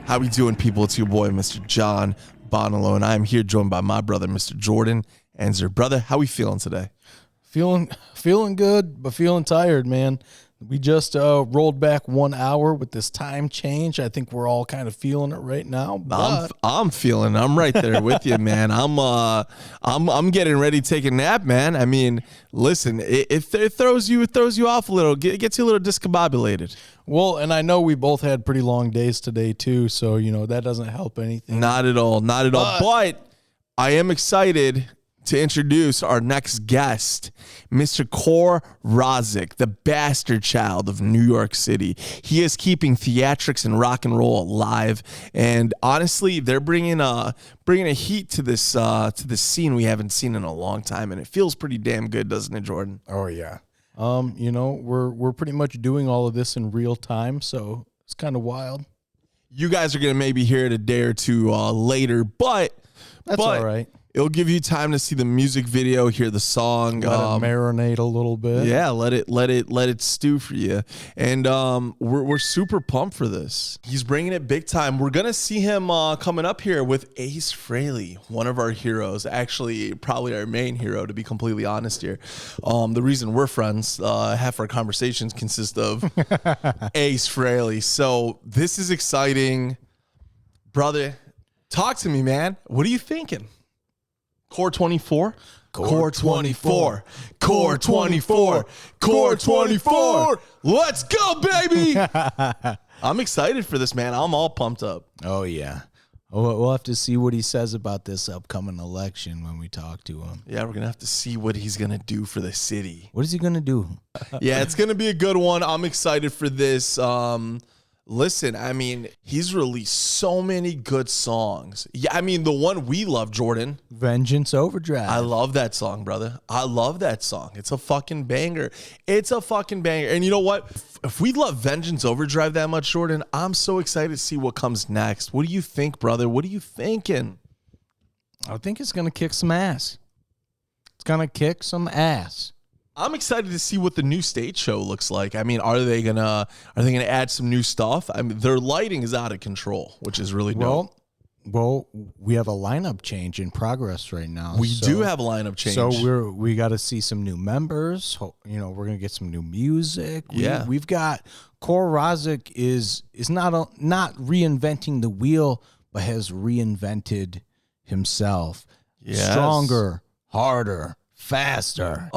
How we doing, people? It's your boy, Mr. John Bonalo, and I'm here joined by my brother, Mr. Jordan Enzer. Brother, how we feeling today? Feeling good, but feeling tired, man. We just rolled back 1 hour with this time change. I think we're all kind of feeling it right now. I'm feeling. I'm right there with you, man. I'm getting ready to take a nap, man. I mean, listen, it throws you off a little. It gets you a little discombobulated. Well, and I know we both had pretty long days today too, so that doesn't help anything. Not at all. But I am excited to introduce our next guest, Mr. Rozzik, the bastard child of New York City. He is keeping theatrics and rock and roll alive, and honestly, they're bringing a heat to this scene we haven't seen in a long time, and it feels pretty damn good, doesn't it, Jordan? Oh yeah. We're pretty much doing all of this in real time, so it's kind of wild. You guys are gonna maybe hear it a day or two later, but that's all right. It'll give you time to see the music video, hear the song, let it marinate a little bit. Yeah, let it stew for you. And we're super pumped for this. He's bringing it big time. We're gonna see him coming up here with Ace Frehley, one of our heroes. Actually, probably our main hero, to be completely honest here. The reason we're friends, half our conversations consist of Ace Frehley. So this is exciting, brother. Talk to me, man. What are you thinking? Core 24? Core 24. Core 24. Core 24. Let's go, baby. I'm excited for this, man. I'm all pumped up. Oh, yeah. We'll have to see what he says about this upcoming election when we talk to him. Yeah, we're going to have to see what he's going to do for the city. What is he going to do? Yeah, it's going to be a good one. I'm excited for this. Listen, I mean, he's released so many good songs. Yeah, I mean, the one we love, Jordan. Vengeance Overdrive. I love that song, brother. I love that song. It's a fucking banger. It's a fucking banger. And you know what? If we love Vengeance Overdrive that much, Jordan, I'm so excited to see what comes next. What do you think, brother? What are you thinking? I think it's going to kick some ass. It's going to kick some ass. I'm excited to see what the new stage show looks like. I mean, are they gonna add some new stuff? I mean, their lighting is out of control, which is really dope. Well, we have a lineup change in progress right now. We do have a lineup change. So we got to see some new members. We're gonna get some new music. We've got Rozzik is not reinventing the wheel, but has reinvented himself. Yes. Stronger, harder, faster.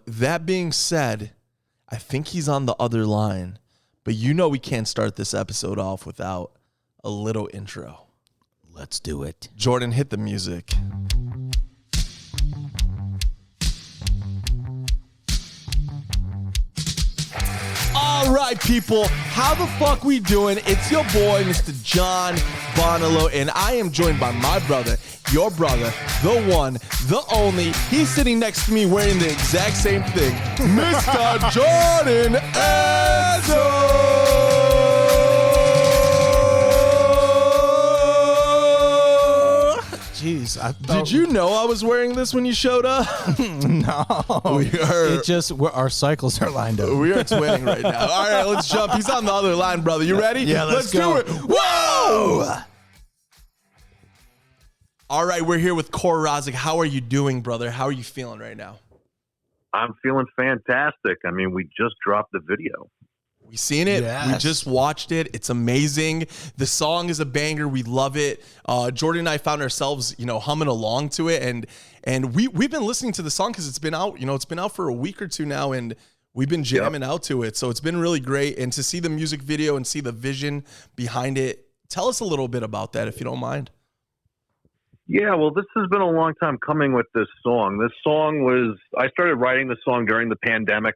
That being said, I think he's on the other line, but we can't start this episode off without a little intro. Let's do it. Jordan, hit the music. All right, people, how the fuck we doing? It's your boy, Mr. John Bonalo, and I am joined by my brother, your brother, the one, the only. He's sitting next to me wearing the exact same thing, Mr. Jordan Enzer. Jeez, did you know I was wearing this when you showed up? No. Our cycles are lined up. We are twinning right now. All right, let's jump. He's on the other line, brother. You ready? Yeah, let's go. Do it. Whoa! All right, we're here with Rozzik. How are you doing, brother? How are you feeling right now? I'm feeling fantastic. I mean, we just dropped the video. We seen it. Yes. We just watched it. It's amazing. The song is a banger. We love it. Jordan and I found ourselves, humming along to it, and we've been listening to the song because it's been out. It's been out for a week or two now, and we've been jamming out to it. So it's been really great. And to see the music video and see the vision behind it, tell us a little bit about that, if you don't mind. Yeah, well, this has been a long time coming with this song. I started writing the song during the pandemic,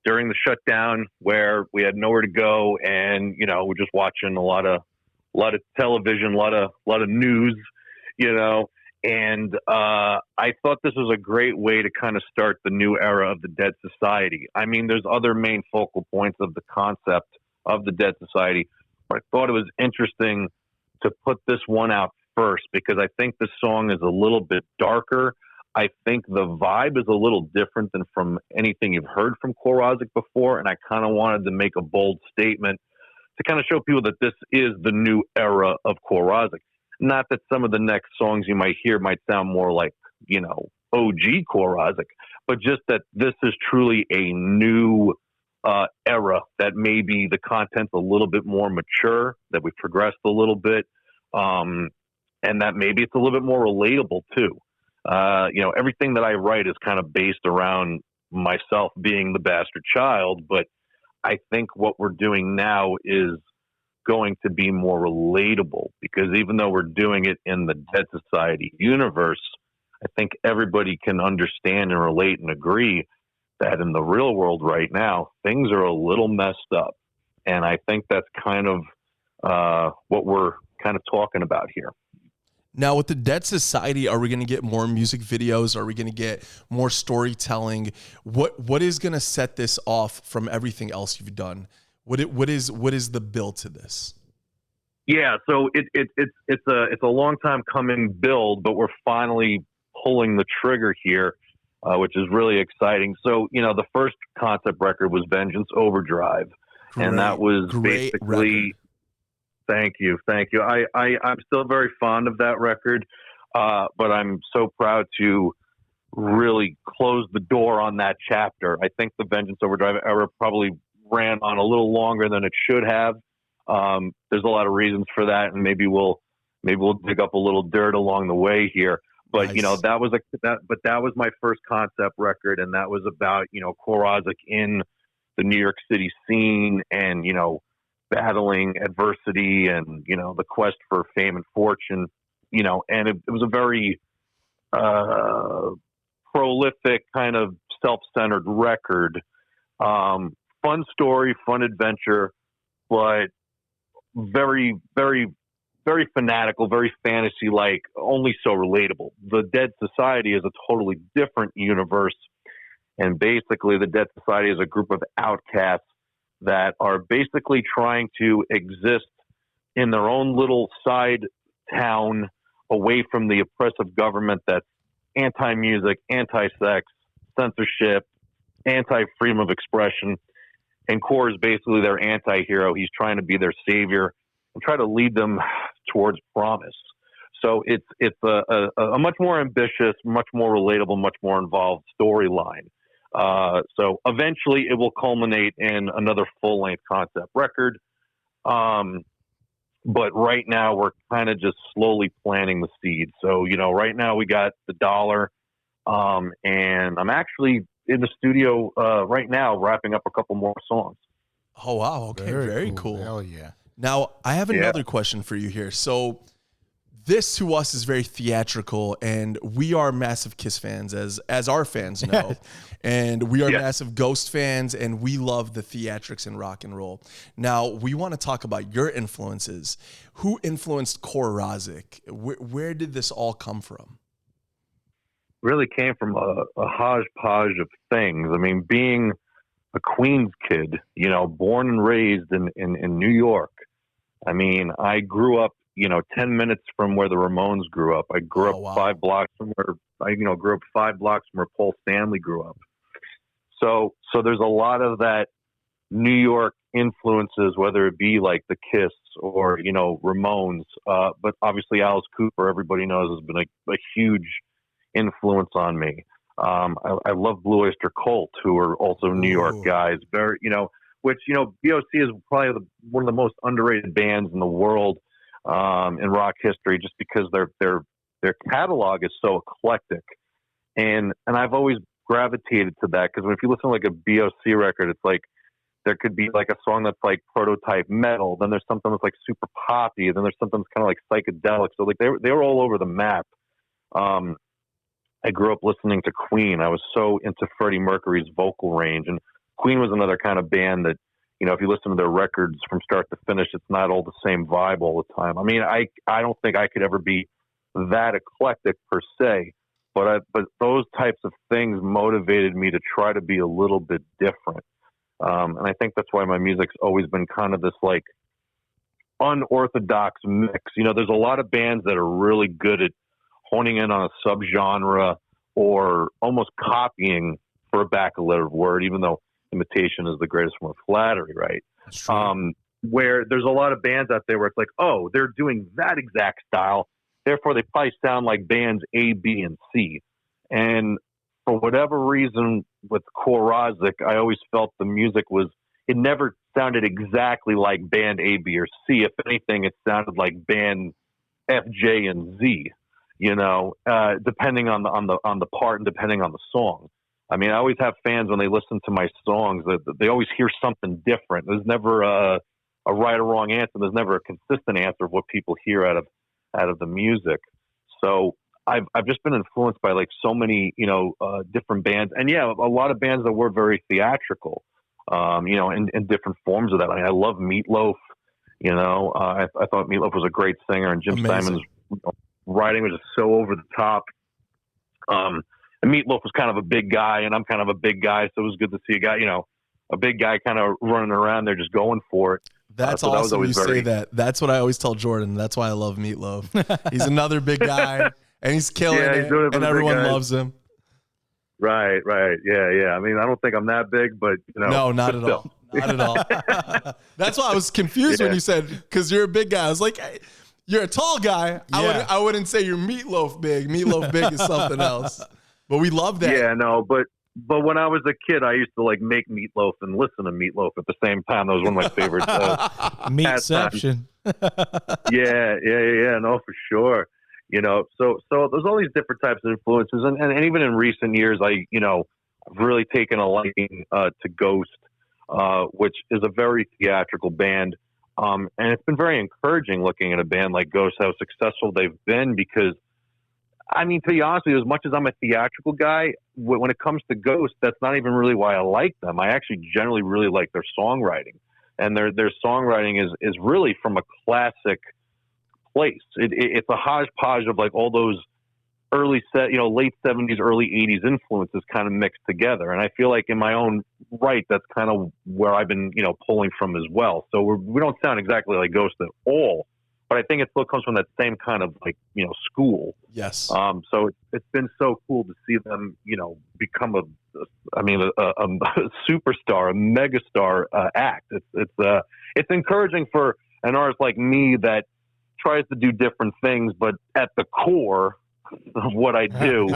during the shutdown, where we had nowhere to go, and we're just watching a lot of television, a lot of news, and I thought this was a great way to kind of start the new era of the Dead Society. I mean, there's other main focal points of the concept of the Dead Society, but I thought it was interesting to put this one out first because I think the song is a little bit darker. I think the vibe is a little different than from anything you've heard from Rozzik before, and I kind of wanted to make a bold statement to kind of show people that this is the new era of Core Rozzik. Not that some of the next songs you might hear might sound more like, OG Core Rozzik, but just that this is truly a new era, that maybe the content's a little bit more mature, that we've progressed a little bit, and that maybe it's a little bit more relatable too. Everything that I write is kind of based around myself being the bastard child, but I think what we're doing now is going to be more relatable, because even though we're doing it in the Dead Society universe, I think everybody can understand and relate and agree that in the real world right now, things are a little messed up. And I think that's kind of what we're kind of talking about here. Now, with the Dead Society, are we going to get more music videos? Are we going to get more storytelling? What is going to set this off from everything else you've done? What is the build to this? Yeah, so it's a long time coming build, but we're finally pulling the trigger here, which is really exciting. So, the first concept record was Vengeance Overdrive, and that was basically record. Thank you. I'm still very fond of that record, but I'm so proud to really close the door on that chapter. I think the Vengeance Overdrive era probably ran on a little longer than it should have. There's a lot of reasons for that, and maybe we'll dig up a little dirt along the way here. But nice. That was my first concept record, and that was about Core Rozzik in the New York City scene, and battling adversity and, the quest for fame and fortune, and it was a very prolific kind of self-centered record. Fun story, fun adventure, but very, very, very fanatical, very fantasy-like, only so relatable. The Dead Society is a totally different universe, and basically the Dead Society is a group of outcasts that are basically trying to exist in their own little side town away from the oppressive government that's anti-music, anti-sex, censorship, anti-freedom of expression. And Core is basically their anti-hero. He's trying to be their savior and try to lead them towards promise. So it's a much more ambitious, much more relatable, much more involved storyline. So eventually it will culminate in another full-length concept record. But right now we're kind of just slowly planting the seed. So, right now we got the dollar, and I'm actually in the studio right now wrapping up a couple more songs. Oh, wow. Okay. Very cool. Hell yeah. Now I have another question for you here. So this to us is very theatrical, and we are massive Kiss fans, as our fans know, and we are massive Ghost fans, and we love the theatrics in rock and roll. Now, we want to talk about your influences. Who influenced Core Rozzik? Where did this all come from? Really came from a hodgepodge of things. I mean, being a Queens kid, born and raised in New York. I mean, I grew up 10 minutes from where the Ramones grew up. I grew up 5 blocks from where Paul Stanley grew up. So there's a lot of that New York influences, whether it be like the Kiss or, Ramones. But obviously Alice Cooper, everybody knows, has been a huge influence on me. I love Blue Oyster Cult, who are also New York guys. Very, which, BOC is probably one of the most underrated bands in the world. In rock history, just because their catalog is so eclectic, and I've always gravitated to that, because if you listen to like a BOC record, it's like there could be like a song that's like prototype metal, then there's something that's like super poppy, and then there's something that's kind of like psychedelic. So like they were all over the map. I grew up listening to Queen. I was so into Freddie Mercury's vocal range, and Queen was another kind of band that, if you listen to their records from start to finish, it's not all the same vibe all the time. I mean, I don't think I could ever be that eclectic per se, but those types of things motivated me to try to be a little bit different. And I think that's why my music's always been kind of this like unorthodox mix. There's a lot of bands that are really good at honing in on a subgenre or almost copying, for a back-a-letter word, even though imitation is the greatest form of flattery, right? where there's a lot of bands out there where it's like, oh, they're doing that exact style, therefore they probably sound like bands A, B, and C. And for whatever reason with Core Rozzik, I always felt the music it never sounded exactly like band A, B, or C. If anything, it sounded like band F, J, and Z, depending on the part and depending on the song. I mean, I always have fans when they listen to my songs that they always hear something different. There's never a right or wrong answer. There's never a consistent answer of what people hear out of the music. So I've just been influenced by like so many, different bands, and yeah, a lot of bands that were very theatrical, in different forms of that. I mean, I love Meatloaf. I thought Meatloaf was a great singer, and Jim Simon's writing was just so over the top. And Meatloaf was kind of a big guy, and I'm kind of a big guy, so it was good to see a big guy kind of running around there just going for it. That's awesome. You say that. That's what I always tell Jordan. That's why I love Meatloaf. He's another big guy, and he's killing it, and everyone loves him. Right. Yeah. I mean, I don't think I'm that big, but no, not at all. Not at all. That's why I was confused when you said, because you're a big guy. I was like, hey, you're a tall guy. Yeah. I wouldn't say you're Meatloaf big. Meatloaf big is something else. But we love that. Yeah, no, but when I was a kid, I used to like make meatloaf and listen to Meatloaf at the same time. That was one of my favorite. Meatception. Yeah, no, for sure. So there's all these different types of influences, and even in recent years, I've really taken a liking to Ghost, which is a very theatrical band, and it's been very encouraging looking at a band like Ghost, how successful they've been, because I mean, to be honest with you, as much as I'm a theatrical guy, when it comes to Ghost, that's not even really why I like them. I actually generally really like their songwriting, and their songwriting is really from a classic place. It's a hodgepodge of like all those late 70s, early 80s influences kind of mixed together. And I feel like in my own right, that's kind of where I've been, pulling from as well. So we don't sound exactly like Ghost at all, but I think it still comes from that same kind of like, school. Yes. So it's been so cool to see them, become a superstar, a megastar act. It's encouraging for an artist like me that tries to do different things, but at the core of what I do,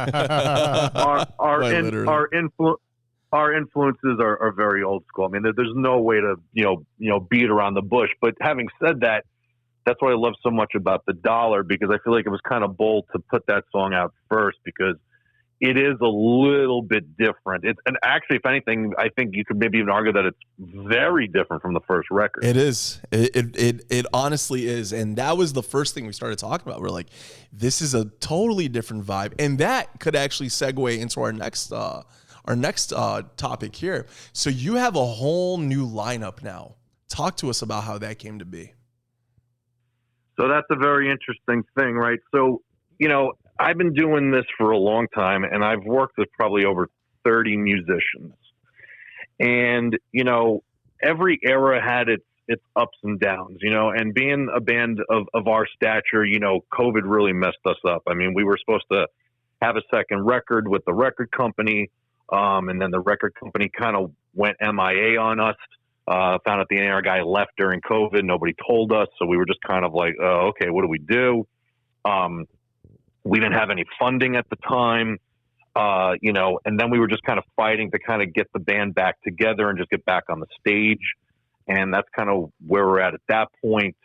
our influences are very old school. I mean, there's no way to beat around the bush. But having said that, that's what I love so much about The Dollar, because I feel like it was kind of bold to put that song out first, because it is a little bit different. And actually, if anything, I think you could maybe even argue that it's very different from the first record. It is. It honestly is. And that was the first thing we started talking about. We're like, this is a totally different vibe. And that could actually segue into our next topic here. So you have a whole new lineup now. Talk to us about how that came to be. So that's a very interesting thing, right? So, I've been doing this for a long time, and I've worked with probably over 30 musicians. And, every era had its ups and downs, and being a band of our stature, COVID really messed us up. I mean, we were supposed to have a second record with the record company, and then the record company kind of went MIA on us. Found out the A&R guy left during COVID. Nobody told us. So we were just kind of like, oh, okay, what do we do? We didn't have any funding at the time, and then we were just kind of fighting to kind of get the band back together and just get back on the stage. And that's kind of where we're at that point.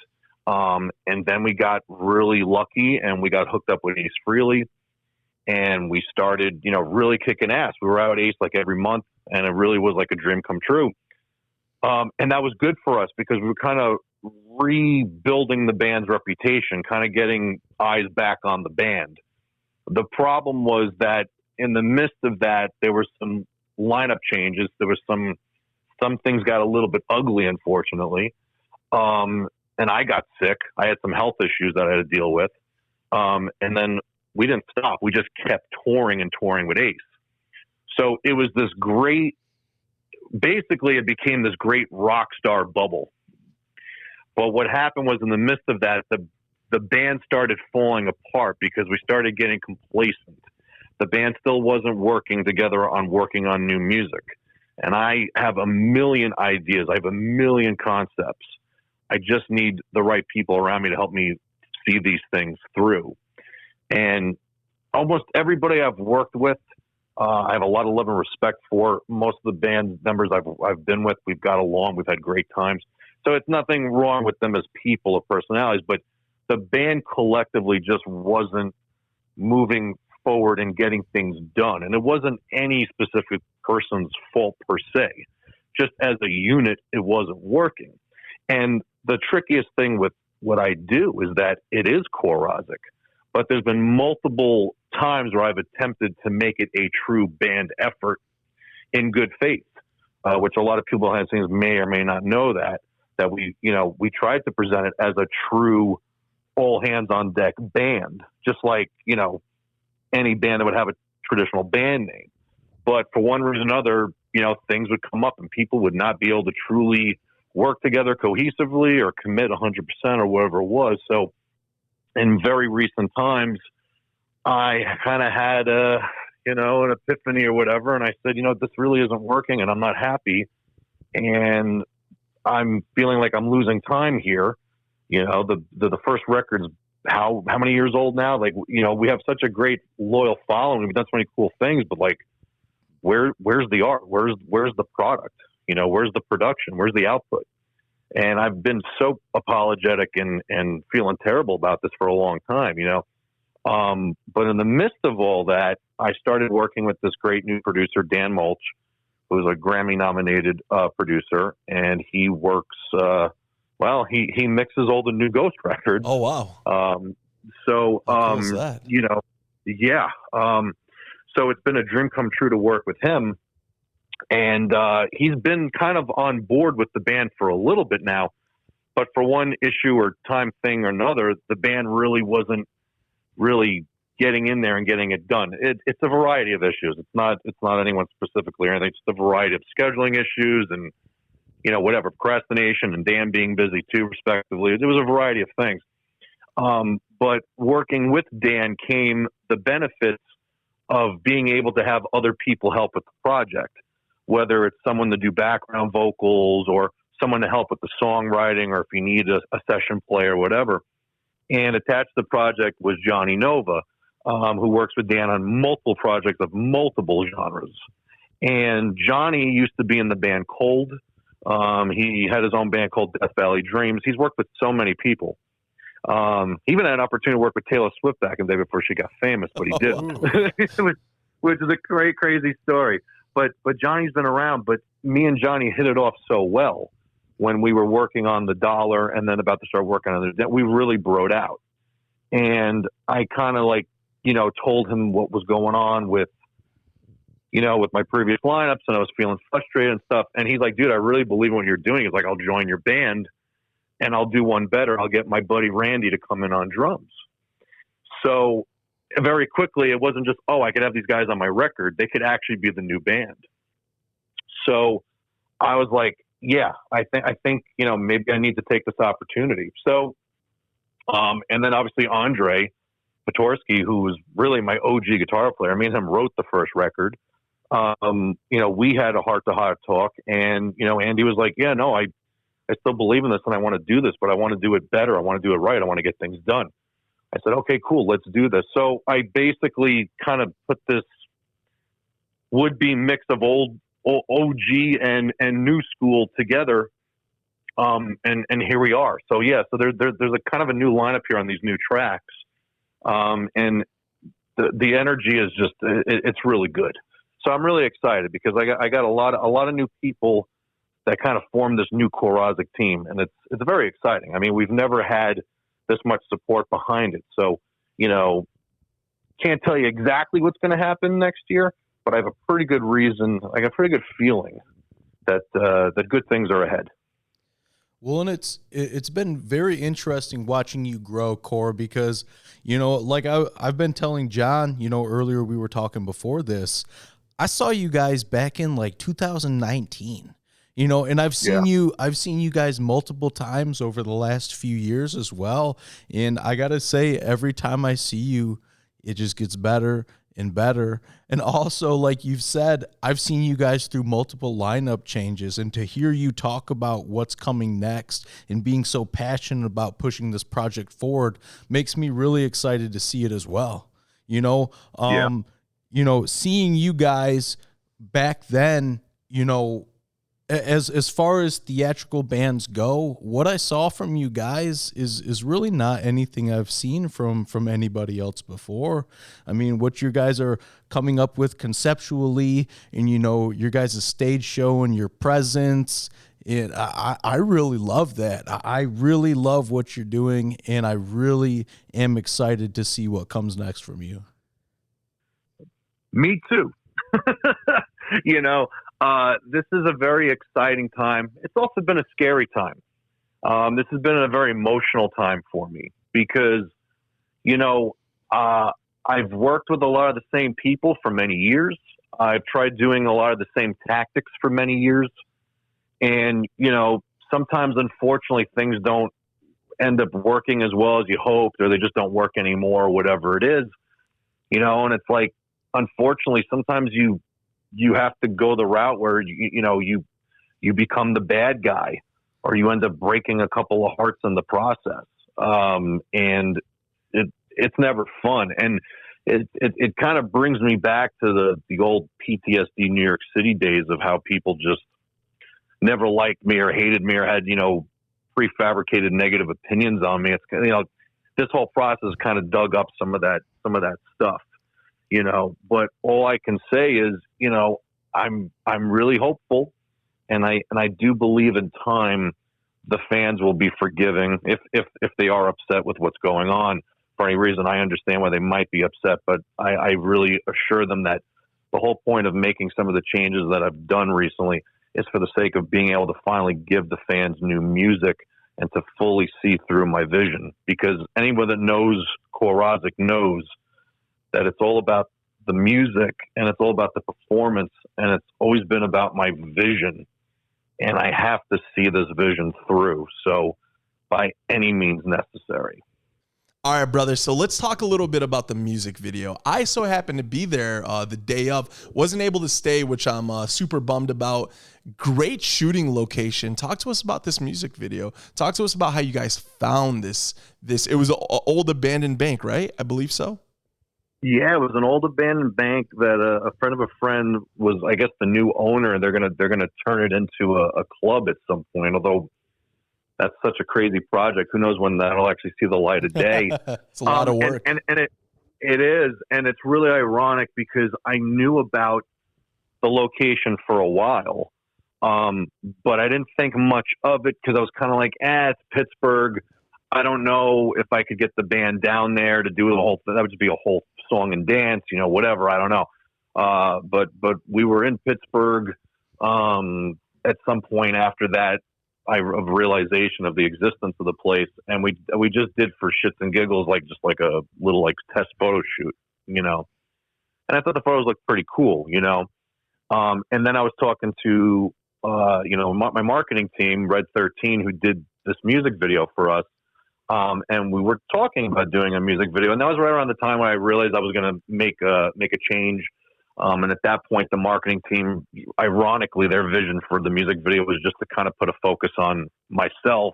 And then we got really lucky and we got hooked up with Ace Frehley, and we started, really kicking ass. We were out Ace like every month, and it really was like a dream come true. And that was good for us because we were kind of rebuilding the band's reputation, kind of getting eyes back on the band. The problem was that in the midst of that, there were some lineup changes. There was some things got a little bit ugly, unfortunately. And I got sick. I had some health issues that I had to deal with. And then we didn't stop. We just kept touring and touring with Ace. So it was this great, basically it became this great rock star bubble. But what happened was in the midst of that, the band started falling apart because we started getting complacent. The band still wasn't working together on working on new music. And I have a million ideas. I have a million concepts. I just need the right people around me to help me see these things through. And almost everybody I've worked with, I have a lot of love and respect for. Most of the band members I've been with, we've got along, we've had great times. So it's nothing wrong with them as people or personalities, but the band collectively just wasn't moving forward and getting things done. And it wasn't any specific person's fault per se. Just as a unit, it wasn't working. And the trickiest thing with what I do is that it is core Rozzik, but there's been multiple times where I've attempted to make it a true band effort in good faith, which a lot of people behind the scenes may or may not know that we tried to present it as a true all hands on deck band, just like, any band that would have a traditional band name. But for one reason or another, things would come up and people would not be able to truly work together cohesively or commit 100% or whatever it was. So in very recent times, I kind of had an epiphany or whatever. And I said, this really isn't working and I'm not happy. And I'm feeling like I'm losing time here. The first record's how many years old now? Like, we have such a great loyal following. We've done so many cool things, but like, where's the art? Where's the product? Where's the production? Where's the output? And I've been so apologetic and feeling terrible about this for a long time, but in the midst of all that, I started working with this great new producer, Dan Mulch, who's a Grammy nominated producer, and he works, he mixes all the new Ghost records. Oh, wow. How cool is that? Yeah. So it's been a dream come true to work with him. And he's been kind of on board with the band for a little bit now. But for one issue or time thing or another, the band really wasn't really getting in there and getting it done. It's a variety of issues. It's not anyone specifically or anything. It's a variety of scheduling issues and, whatever, procrastination and Dan being busy too, respectively. It was a variety of things. But working with Dan came the benefits of being able to have other people help with the project, whether it's someone to do background vocals or someone to help with the songwriting, or if you need a session player or whatever. And attached to the project was Johnny Nova, who works with Dan on multiple projects of multiple genres. And Johnny used to be in the band Cold. He had his own band called Death Valley Dreams. He's worked with so many people. He even had an opportunity to work with Taylor Swift back in the day before she got famous, but he didn't, which is a crazy story. But Johnny's been around, but me and Johnny hit it off so well when we were working on The Dollar and then about to start working on it. We really broed out. And I kind of told him what was going on with my previous lineups, and I was feeling frustrated and stuff. And he's like, dude, I really believe in what you're doing. He's like, I'll join your band and I'll do one better. I'll get my buddy Randy to come in on drums. So very quickly, it wasn't just, I could have these guys on my record. They could actually be the new band. So I was like, yeah, I think, maybe I need to take this opportunity. So, and then obviously Andre Patorsky, who was really my OG guitar player, me and him wrote the first record. We had a heart-to-heart talk, and, Andy was like, yeah, no, I still believe in this and I want to do this, but I want to do it better. I want to do it right. I want to get things done. I said, okay, cool, let's do this. So I basically kind of put this would-be mix of old OG and new school together. And here we are. So yeah, so there's a kind of a new lineup here on these new tracks. And the energy is just, it's really good. So I'm really excited because I got a lot of new people that kind of formed this new core Rozzik team. And it's very exciting. I mean, we've never had this much support behind it. So, can't tell you exactly what's going to happen next year, but I have a pretty good reason. I got a pretty good feeling that good things are ahead. Well, and it's been very interesting watching you grow, Core, because, like I've been telling John, earlier we were talking before this, I saw you guys back in like 2019. And I've seen you guys multiple times over the last few years as well. And I got to say, every time I see you, it just gets better and better. And also, like you've said, I've seen you guys through multiple lineup changes, and to hear you talk about what's coming next and being so passionate about pushing this project forward makes me really excited to see it as well. Seeing you guys back then, as far as theatrical bands go, what I saw from you guys is really not anything I've seen from anybody else before. I mean, what you guys are coming up with conceptually, and your guys' stage show and your presence, I really love that. I really love what you're doing, and I really am excited to see what comes next from you. Me too. This is a very exciting time. It's also been a scary time. This has been a very emotional time for me because, I've worked with a lot of the same people for many years. I've tried doing a lot of the same tactics for many years. And, sometimes, unfortunately, things don't end up working as well as you hoped, or they just don't work anymore, or whatever it is, and it's like, unfortunately, sometimes you have to go the route where you become the bad guy, or you end up breaking a couple of hearts in the process. And it's never fun. And it kind of brings me back to the old PTSD New York City days of how people just never liked me or hated me or had, prefabricated negative opinions on me. It's this whole process kind of dug up some of that stuff. But all I can say is, I'm really hopeful, and I do believe in time the fans will be forgiving if they are upset with what's going on for any reason. I understand why they might be upset, but I really assure them that the whole point of making some of the changes that I've done recently is for the sake of being able to finally give the fans new music and to fully see through my vision. Because anyone that knows Rozzik knows that it's all about the music and it's all about the performance, and it's always been about my vision, and I have to see this vision through. So by any means necessary. All right, brother. So let's talk a little bit about the music video. I so happened to be there the day of, wasn't able to stay, which I'm super bummed about. Great shooting location. Talk to us about this music video. Talk to us about how you guys found this. It was an old abandoned bank, right? I believe so. Yeah, it was an old abandoned bank that a friend of a friend was, I guess, the new owner, and they're gonna turn it into a club at some point. Although that's such a crazy project, who knows when that'll actually see the light of day? It's a lot of work, and it is, and it's really ironic because I knew about the location for a while, but I didn't think much of it because I was kind of like, it's Pittsburgh. I don't know if I could get the band down there to do the whole thing. That would just be a whole song and dance, whatever. I don't know. But we were in Pittsburgh at some point after that, of realization of the existence of the place, and we just did for shits and giggles, like a little test photo shoot, And I thought the photos looked pretty cool, And then I was talking to my marketing team, Red 13, who did this music video for us. And we were talking about doing a music video, and that was right around the time when I realized I was going to make a change. And at that point, the marketing team, ironically, their vision for the music video was just to kind of put a focus on myself,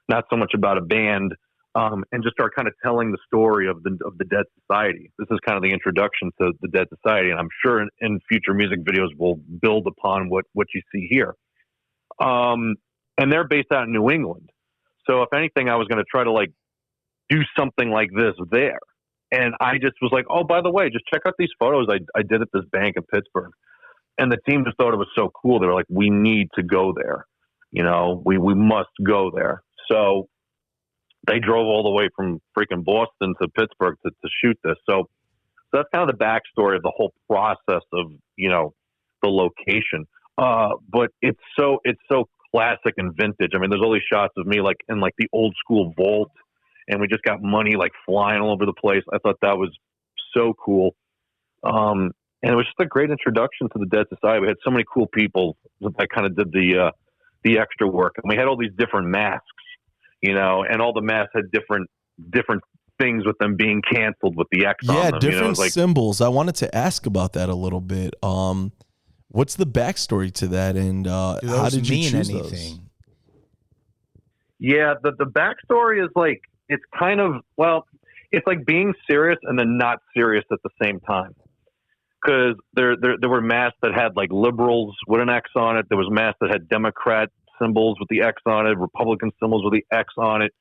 not so much about a band, and just start kind of telling the story of the Dead Society. This is kind of the introduction to the Dead Society, and I'm sure in future music videos we'll build upon what you see here. And they're based out in New England. So if anything, I was going to try to do something like this there. And I just was like, oh, by the way, just check out these photos I did at this bank in Pittsburgh. And the team just thought it was so cool. They were like, we need to go there. We must go there. So they drove all the way from freaking Boston to Pittsburgh to shoot this. So that's kind of the backstory of the whole process of, the location. But it's so classic and vintage. I mean, there's all these shots of me in the old school vault, and we just got money flying all over the place. I thought that was so cool. And it was just a great introduction to the Dead Society. We had so many cool people that kind of did the extra work, and we had all these different masks, and all the masks had different things with them being canceled with the X on them. Different symbols. I wanted to ask about that a little bit. What's the backstory to that, and how did you choose anything? Those? Yeah, the backstory is like, it's kind of, well, it's like being serious and then not serious at the same time. Because there were masks that had like liberals with an X on it. There was masks that had Democrat symbols with the X on it, Republican symbols with the X on it.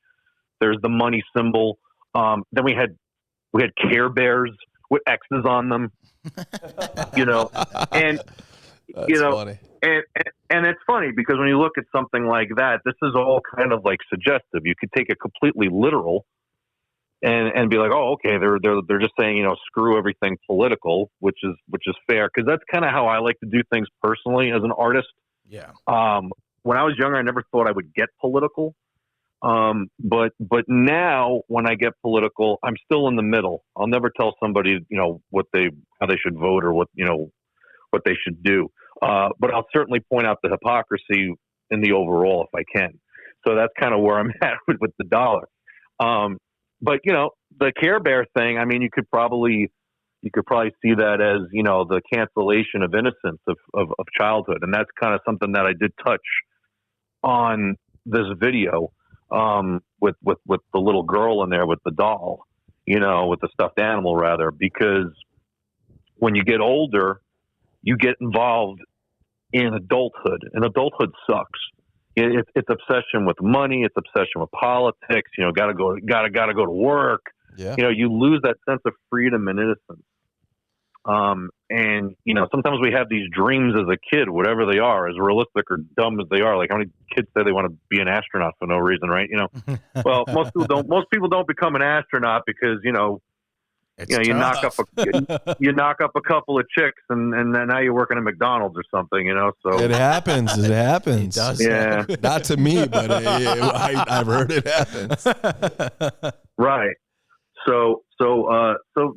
There's the money symbol. Then we had Care Bears with X's on them. And that's funny. And it's funny because when you look at something like that, this is all kind of like suggestive. You could take it completely literal and be like, oh, okay, they're just saying, screw everything political, which is fair, because that's kind of how I like to do things personally as an artist. Yeah. When I was younger, I never thought I would get political. But now when I get political, I'm still in the middle. I'll never tell somebody, how they should vote or what they should do. But I'll certainly point out the hypocrisy in the overall if I can. So that's kind of where I'm at with the dollar. But the Care Bear thing, I mean, you could probably see that as, the cancellation of innocence of childhood. And that's kind of something that I did touch on this video, with the little girl in there with the doll, with the stuffed animal rather, because when you get older, you get involved in adulthood, and adulthood sucks. It's obsession with money. It's obsession with politics. Gotta go to work. Yeah. You lose that sense of freedom and innocence. And sometimes we have these dreams as a kid, whatever they are, as realistic or dumb as they are. Like, how many kids say they want to be an astronaut for no reason, right? Well, most people don't become an astronaut because, you knock up a couple of chicks and then now you're working at McDonald's or something, so it happens. It does. Yeah. Not to me, but I've heard it happens. Right. So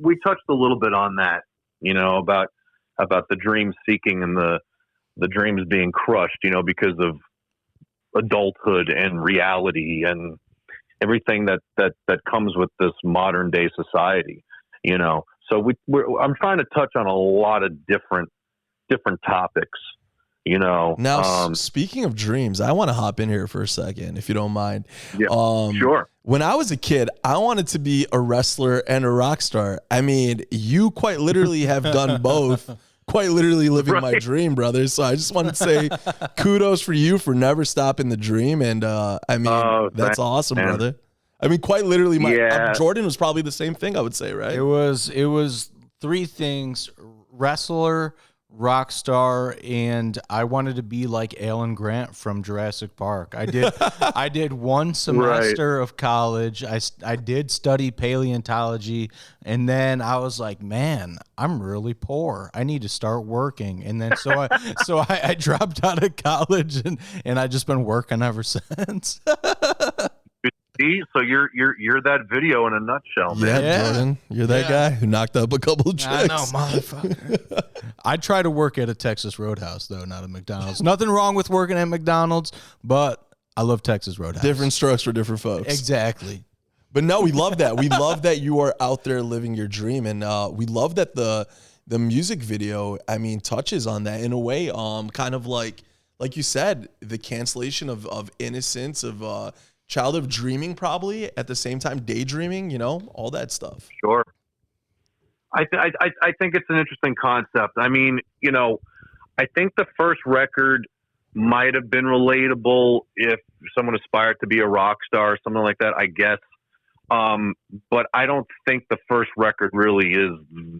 we touched a little bit on that, about the dream seeking and the dreams being crushed, because of adulthood and reality and everything that comes with this modern day society. So I'm trying to touch on a lot of different topics, Now, speaking of dreams, I want to hop in here for a second, if you don't mind. Yeah, sure. When I was a kid, I wanted to be a wrestler and a rock star. I mean, you quite literally have done both, quite literally living my dream, brother. So I just wanted to say kudos for you for never stopping the dream. And that's awesome, man. Brother. I mean, quite literally, Jordan was probably the same thing, I would say, right? It was three things: wrestler, rock star, and I wanted to be like Alan Grant from Jurassic Park. I did one semester of college. I did study paleontology, and then I was like, man, I'm really poor. I need to start working. And then so I dropped out of college, and I just been working ever since. So you're that video in a nutshell, man. Yeah, Jordan, you're that guy who knocked up a couple of chicks. I know, motherfucker. I try to work at a Texas Roadhouse, though, not a McDonald's. Nothing wrong with working at McDonald's, but I love Texas Roadhouse. Different strokes for different folks. Exactly. But no, we love that. We love that you are out there living your dream, and we love that the music video, I mean, touches on that in a way, kind of like you said, the cancellation of innocence, of childhood dreaming, probably at the same time daydreaming, all that stuff. Sure. I think it's an interesting concept. I mean, I think the first record might have been relatable if someone aspired to be a rock star or something like that, I guess. But I don't think the first record really is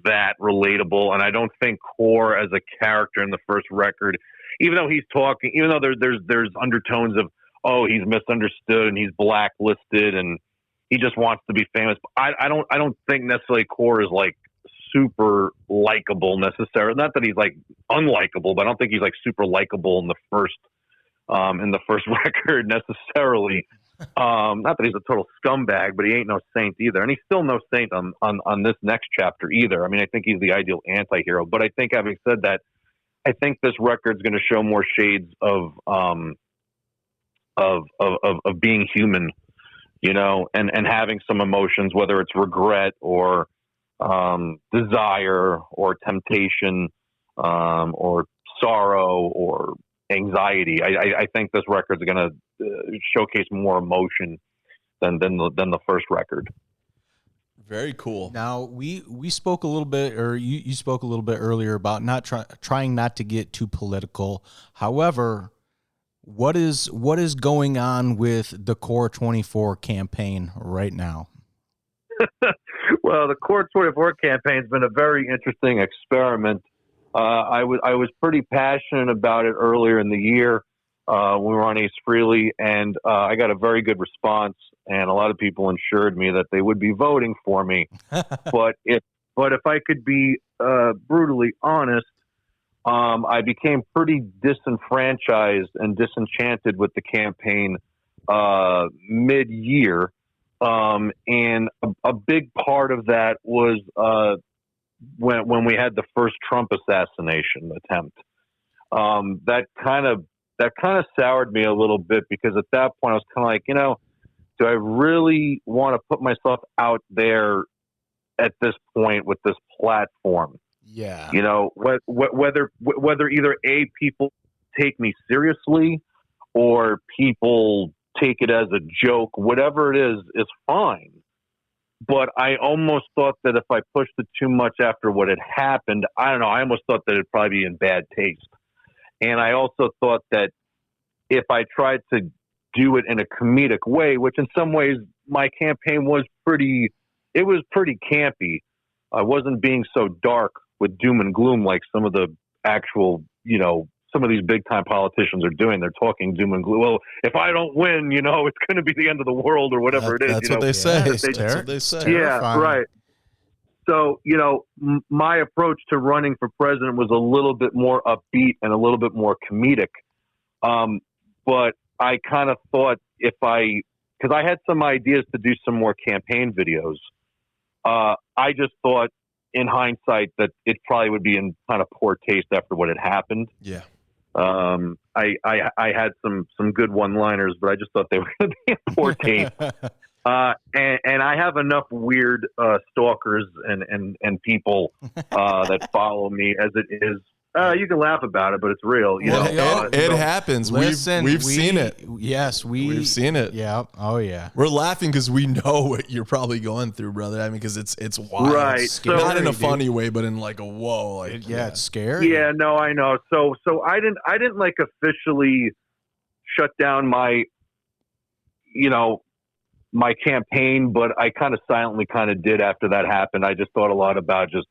that relatable, and I don't think Core as a character in the first record, even though there's undertones of, oh, he's misunderstood and he's blacklisted and he just wants to be famous. I don't think necessarily Core is like super likable necessarily. Not that he's like unlikable, but I don't think he's like super likable in the first record necessarily. Not that he's a total scumbag, but he ain't no saint either. And he's still no saint on this next chapter either. I mean, I think he's the ideal anti-hero. But I think, having said that, I think this record's going to show more shades of being human, and having some emotions, whether it's regret or desire or temptation or sorrow or anxiety. I think this record's going to showcase more emotion than the first record. Very cool. Now we spoke a little bit, or you spoke a little bit earlier about not trying not to get too political. However, what is going on with the Core 24 campaign right now? Well, the Core 24 campaign has been a very interesting experiment. I was pretty passionate about it earlier in the year when we were on Ace Frehley, and I got a very good response. And a lot of people assured me that they would be voting for me. but if I could be brutally honest, I became pretty disenfranchised and disenchanted with the campaign mid-year. And a big part of that was when we had the first Trump assassination attempt. That kind of soured me a little bit, because at that point I was kind of like, do I really want to put myself out there at this point with this platform? Yeah. Whether either people take me seriously or people take it as a joke, whatever it is fine. But I almost thought that if I pushed it too much after what had happened, I don't know, I almost thought that it'd probably be in bad taste. And I also thought that if I tried to do it in a comedic way, which in some ways my campaign was pretty campy. I wasn't being so dark with doom and gloom like some of the actual, some of these big time politicians are doing. They're talking doom and gloom. Well, if I don't win, it's going to be the end of the world or whatever it is. That's what they say. That's what they say. Yeah, right. So, my approach to running for president was a little bit more upbeat and a little bit more comedic. But I kind of thought because I had some ideas to do some more campaign videos. I just thought in hindsight that it probably would be in kind of poor taste after what had happened. Yeah. I had some good one-liners, but I just thought they were going to be in poor taste. And I have enough weird stalkers and people that follow me as it is. You can laugh about it, but it's real. It happens. Listen, we've seen it. Yes, we've seen it. Yeah. Oh, yeah. We're laughing because we know what you're probably going through, brother. I mean, because it's wild. Right. So, not in a funny way, but in like a whoa. Like, it's scary. Yeah. No, I know. So I didn't like officially shut down my, my campaign, but I kind of silently kind of did after that happened. I just thought a lot about just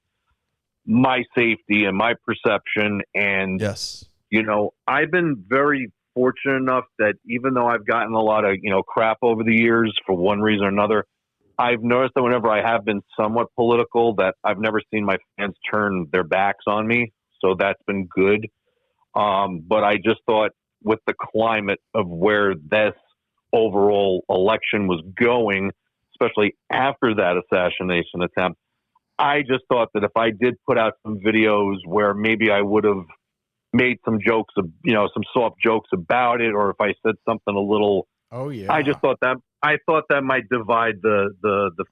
my safety and my perception. And, yes, I've been very fortunate enough that even though I've gotten a lot of, crap over the years for one reason or another, I've noticed that whenever I have been somewhat political, that I've never seen my fans turn their backs on me. So that's been good. But I just thought with the climate of where this overall election was going, especially after that assassination attempt, I just thought that if I did put out some videos where maybe I would have made some jokes, some soft jokes about it, or if I said something a little, I just thought that might divide the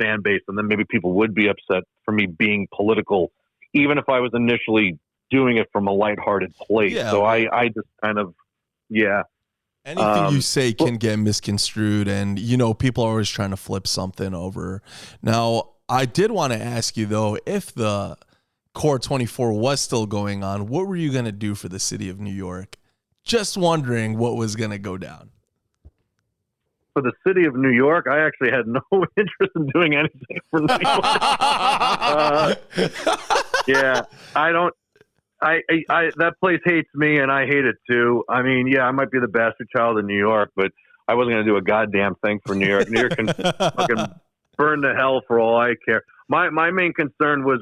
fan base, and then maybe people would be upset for me being political, even if I was initially doing it from a lighthearted place. Yeah, so I just kind of, anything you say can get misconstrued, and people are always trying to flip something over. Now, I did want to ask you though, if the Core 24 was still going on, what were you going to do for the city of New York? Just wondering what was going to go down. For the city of New York, I actually had no interest in doing anything for New York. That place hates me and I hate it too. I mean, I might be the bastard child of New York, but I wasn't going to do a goddamn thing for New York. New York can fucking burn to hell for all I care. My main concern was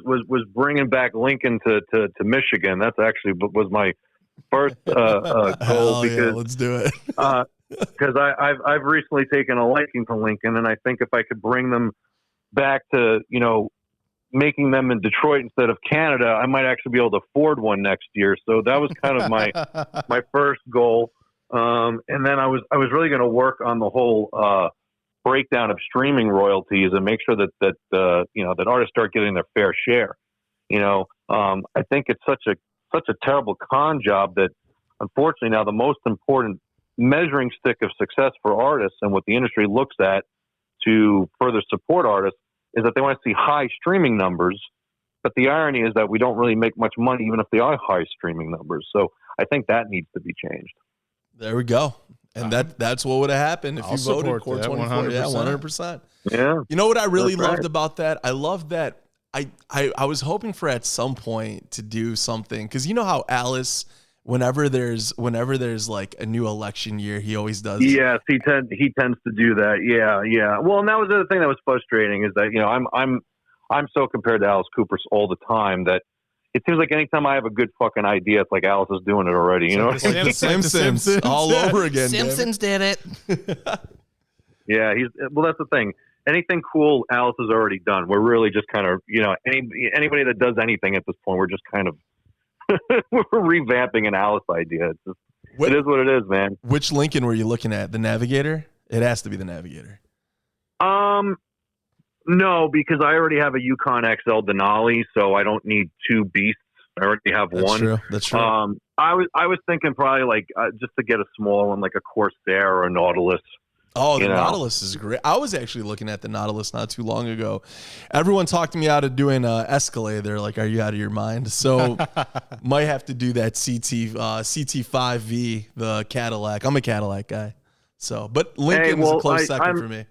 bringing back Lincoln to Michigan. That's actually was my first goal. Because let's do it. Because I've recently taken a liking to Lincoln, and I think if I could bring them back to making them in Detroit instead of Canada, I might actually be able to afford one next year. So that was kind of my first goal. And then I was really going to work on the whole breakdown of streaming royalties and make sure that artists start getting their fair share. I think it's such a terrible con job that, unfortunately, now the most important measuring stick of success for artists and what the industry looks at to further support artists is that they want to see high streaming numbers. But the irony is that we don't really make much money, even if they are high streaming numbers. So I think that needs to be changed. There we go. And that's what would have happened if you voted Core 24. 100%. Yeah, 100%. Yeah. You know what I really loved about that? I love that I was hoping for at some point to do something, because you know how Alice, whenever there's like a new election year, he always does. Yes, he tends to do that. Yeah. Well, and that was the other thing that was frustrating, is that I'm so compared to Alice Cooper all the time that it seems like anytime I have a good fucking idea, it's like Alice is doing it already. You know what I mean? Simpsons all over again. Simpsons did it. Yeah, that's the thing. Anything cool Alice has already done. We're really just kind of, anybody that does anything at this point, we're just kind of we're revamping an Alice idea. It is what it is, man. Which Lincoln were you looking at? The Navigator? It has to be the Navigator. No, because I already have a Yukon XL Denali, so I don't need two beasts. I already have one. That's true. I was thinking probably like just to get a small one, like a Corsair or a Nautilus. Oh, the Nautilus is great. I was actually looking at the Nautilus not too long ago. Everyone talked me out of doing Escalade. They're like, "Are you out of your mind?" So might have to do that CT5V, the Cadillac. I'm a Cadillac guy, but Lincoln is a close second for me.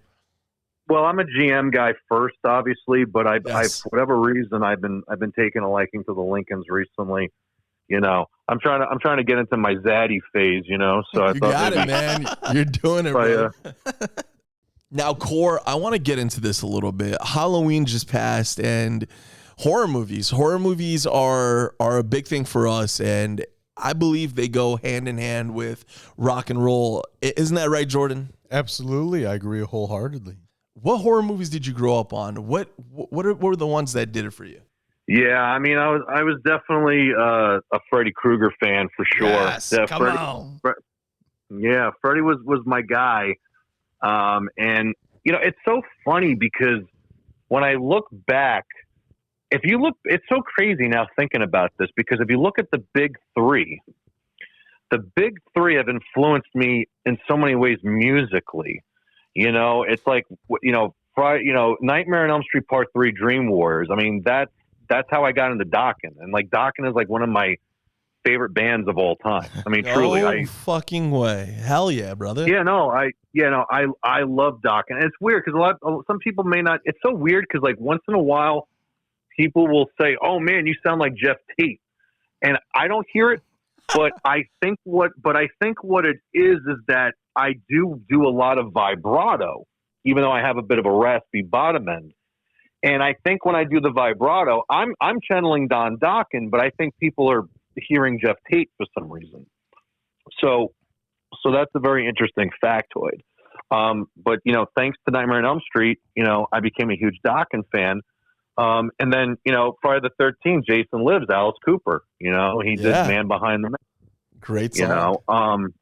Well, I'm a GM guy first, obviously, but I for whatever reason, I've been taking a liking to the Lincolns recently. I'm trying to get into my Zaddy phase. So you got it, man. You're doing it, bro. Now, Core, I want to get into this a little bit. Halloween just passed, and horror movies. Horror movies are a big thing for us, and I believe they go hand in hand with rock and roll. Isn't that right, Jordan? Absolutely, I agree wholeheartedly. What horror movies did you grow up on? What were the ones that did it for you? Yeah, I mean, I was definitely a Freddy Krueger fan for sure. Yes, come on. Yeah, Freddy was my guy. And it's so funny because when I look back, it's so crazy now thinking about this, because if you look at the big three have influenced me in so many ways musically. It's like, Nightmare on Elm Street Part 3, Dream Warriors. I mean, that's how I got into Dokken. And like, Dokken is like one of my favorite bands of all time. I mean, truly. No fucking way. Hell yeah, brother. Yeah, no, I love Dokken. And it's weird because some people may not. It's so weird because like once in a while, people will say, "Oh man, you sound like Jeff Tate," and I don't hear it. But I think what it is that I do a lot of vibrato, even though I have a bit of a raspy bottom end. And I think when I do the vibrato, I'm channeling Don Dokken, but I think people are hearing Jeff Tate for some reason. So that's a very interesting factoid. But thanks to Nightmare on Elm Street, I became a huge Dokken fan. And then, Friday the 13th, Jason Lives, Alice Cooper, he did Man Behind the Man. Great song.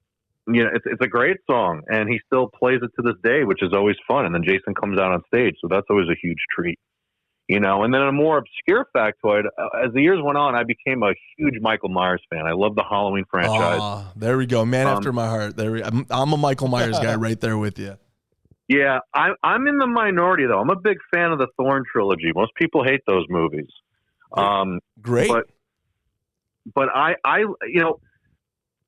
It's a great song, and he still plays it to this day, which is always fun. And then Jason comes out on stage, so that's always a huge treat. And then a more obscure factoid, as the years went on, I became a huge Michael Myers fan. I love the Halloween franchise. Oh, there we go. Man after my heart. I'm a Michael Myers guy right there with you. Yeah, I'm in the minority, though. I'm a big fan of the Thorn trilogy. Most people hate those movies. Great. But I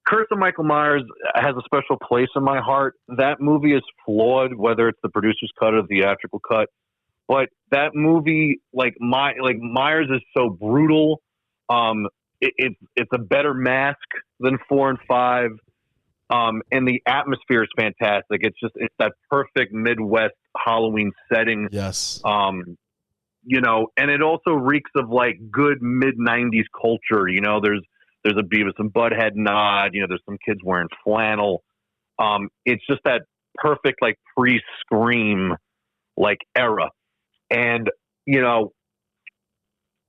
Curse of Michael Myers has a special place in my heart. That movie is flawed, whether it's the producer's cut or the theatrical cut. But that movie, Myers is so brutal. It's a better mask than 4 and 5. And the atmosphere is fantastic. It's that perfect Midwest Halloween setting. Yes. And it also reeks of like good mid-90s culture. There's a Beavis and Butthead nod. There's some kids wearing flannel. It's just that perfect like pre-Scream like era. And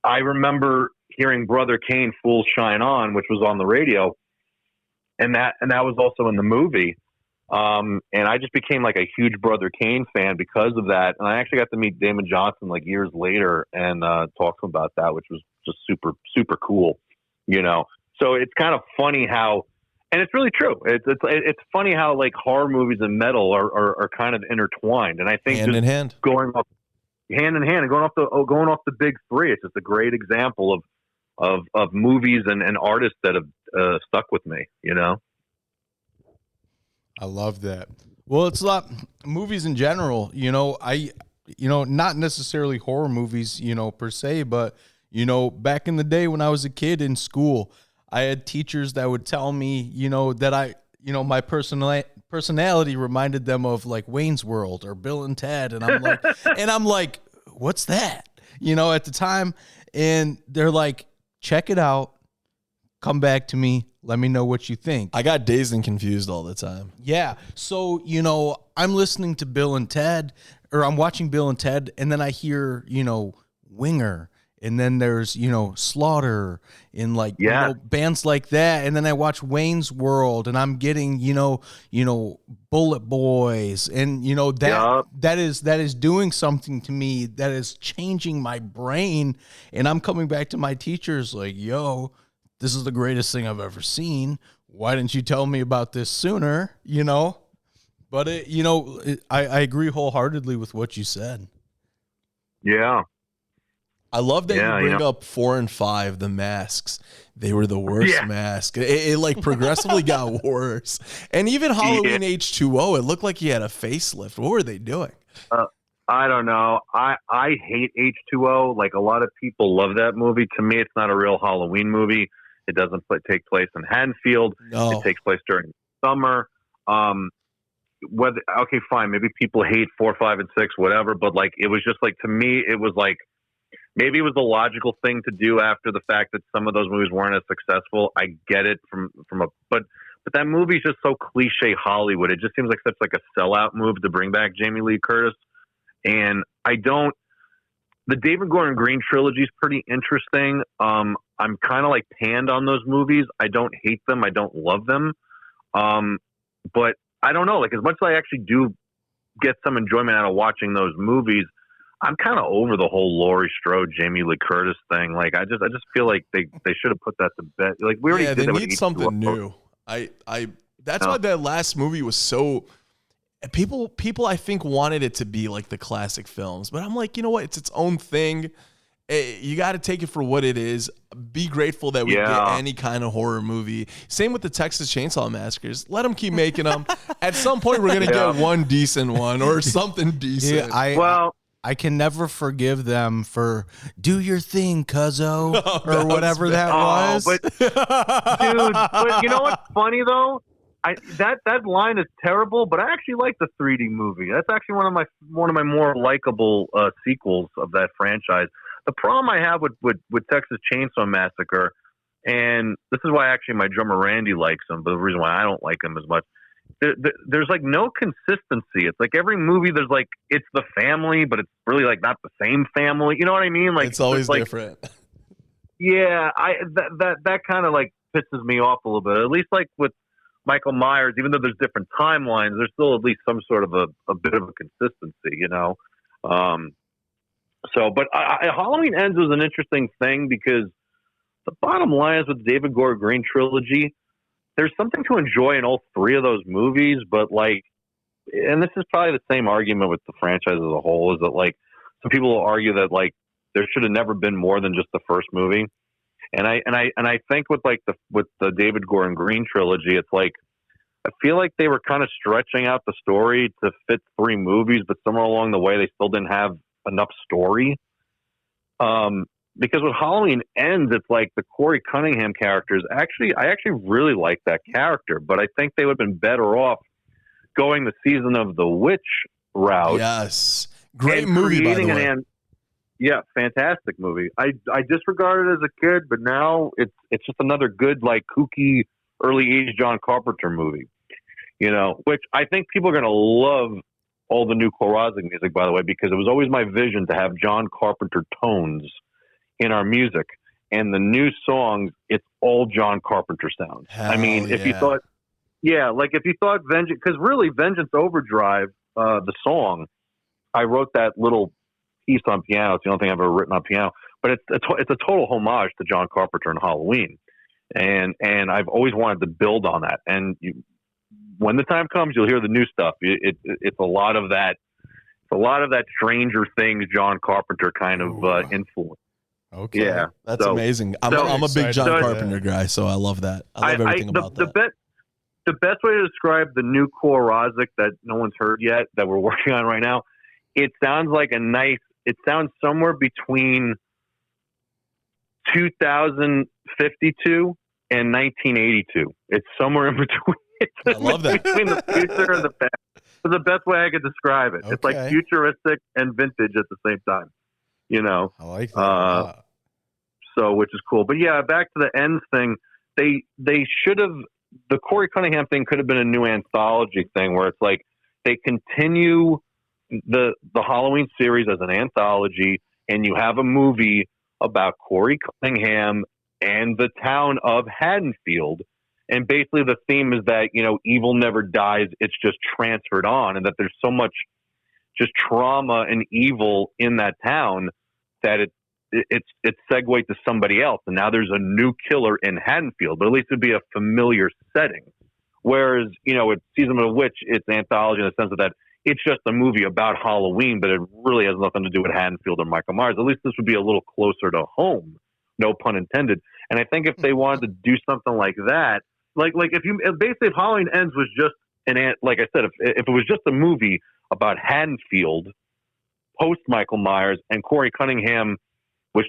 I remember hearing Brother Kane "Fools Shine On," which was on the radio, and that was also in the movie. And I just became like a huge Brother Kane fan because of that. And I actually got to meet Damon Johnson like years later and talk to him about that, which was just super, super cool, you know? So it's kind of funny how, and it's really true. It's funny how like horror movies and metal are kind of intertwined. And I think hand in hand, going off hand in hand and going off the big three, it's just a great example of movies and artists that have stuck with me, you know? I love that. Well, it's a lot movies in general, you know, not necessarily horror movies, you know, per se, but, you know, back in the day when I was a kid in school, I had teachers that would tell me, you know, that my personality reminded them of like Wayne's World or Bill and Ted. And I'm like, what's that? You know, at the time. And they're like, check it out. Come back to me. Let me know what you think. I got dazed and confused all the time. Yeah. So, you know, I'm listening to Bill and Ted, or I'm watching Bill and Ted, and then I hear, you know, Winger, and then there's, you know, Slaughter, and like, you know, bands like that. And then I watch Wayne's World, and I'm getting, you know, Bullet Boys, and you know that is doing something to me that is changing my brain, and I'm coming back to my teachers like, yo, this is the greatest thing I've ever seen. Why didn't you tell me about this sooner? You know, but I agree wholeheartedly with what you said. Yeah. I love that you bring up 4 and 5, the masks. They were the worst mask. It like progressively got worse. And even Halloween H2O, it looked like he had a facelift. What were they doing? I don't know. I hate H2O. Like a lot of people love that movie. To me, it's not a real Halloween movie. It doesn't take place in Haddonfield. No. It takes place during summer. Okay, fine. Maybe people hate 4, 5, and 6, whatever. But like, it was just like, to me, it was like, maybe it was the logical thing to do after the fact that some of those movies weren't as successful. I get it but that movie's just so cliche Hollywood. It just seems like such like a sellout move to bring back Jamie Lee Curtis. And the David Gordon Green trilogy is pretty interesting. I'm kind of like panned on those movies. I don't hate them. I don't love them. But I don't know, like as much as I actually do get some enjoyment out of watching those movies, I'm kind of over the whole Laurie Strode, Jamie Lee Curtis thing. Like I just feel like they should have put that to bed. Like we already did that. They need something new. That's why that last movie was so. People I think wanted it to be like the classic films, but I'm like, you know what? It's its own thing. You got to take it for what it is. Be grateful that we get any kind of horror movie. Same with the Texas Chainsaw Massacres. Let them keep making them. At some point, we're gonna get one decent one or something decent. Yeah, I can never forgive them for "Do Your Thing, Cuzzo" or whatever that was. But, dude, but you know what's funny though? That line is terrible, but I actually like the 3D movie. That's actually one of my more likable sequels of that franchise. The problem I have with Texas Chainsaw Massacre, and this is why actually my drummer Randy likes him, but the reason why I don't like him as much, there's like no consistency. It's like every movie there's like it's the family, but it's really like not the same family. You know what I mean? Like it's always different. Yeah, that kind of like pisses me off a little bit. At least like with Michael Myers, even though there's different timelines, there's still at least some sort of a bit of a consistency, you know? But Halloween Ends was an interesting thing because the bottom line is with the David Gordon Green trilogy, there's something to enjoy in all three of those movies, but like, and this is probably the same argument with the franchise as a whole, is that like, some people will argue that like, there should have never been more than just the first movie. And I think with the David Gordon Green trilogy, it's like I feel like they were kind of stretching out the story to fit 3 movies, but somewhere along the way they still didn't have enough story. Because with Halloween Ends, it's like the Corey Cunningham characters. I actually really like that character, but I think they would have been better off going the Season of the Witch route. Yes, great movie by the way. Yeah, fantastic movie. I disregarded it as a kid, but now it's just another good, like, kooky, early-age John Carpenter movie. You know, which I think people are going to love all the new Rozzik music, by the way, because it was always my vision to have John Carpenter tones in our music. And the new songs, it's all John Carpenter sounds. If you thought Yeah, like if you thought Vengeance, because really Vengeance Overdrive, the song, I wrote that little piece on piano. It's the only thing I've ever written on piano. But it's a total homage to John Carpenter and Halloween, and I've always wanted to build on that. And when the time comes, you'll hear the new stuff. It's a lot of that. It's a lot of that Stranger Things John Carpenter kind of influence. Okay, yeah, that's amazing. I'm a big John Carpenter guy, so I love that. I love everything about that. The best way to describe the new core Rozzik that no one's heard yet, that we're working on right now, it sounds like it sounds somewhere between 2052 and 1982. It's somewhere in between. I love that. Between the future and the past. It's the best way I could describe it. Okay. It's like futuristic and vintage at the same time. You know? I like that. So, which is cool. But yeah, back to the ends thing. They should have, the Corey Cunningham thing could have been a new anthology thing where it's like they continue the Halloween series as an anthology, and you have a movie about Corey Cunningham and the town of Haddonfield. And basically the theme is that, you know, evil never dies. It's just transferred on, and that there's so much just trauma and evil in that town that it's segued to somebody else. And now there's a new killer in Haddonfield, but at least it'd be a familiar setting. Whereas, you know, with Season of the Witch, it's anthology in the sense of that it's just a movie about Halloween, but it really has nothing to do with Haddonfield or Michael Myers. At least this would be a little closer to home, no pun intended. And I think if they wanted to do something like that, like if Halloween Ends was just like I said, if it was just a movie about Haddonfield post Michael Myers and Corey Cunningham which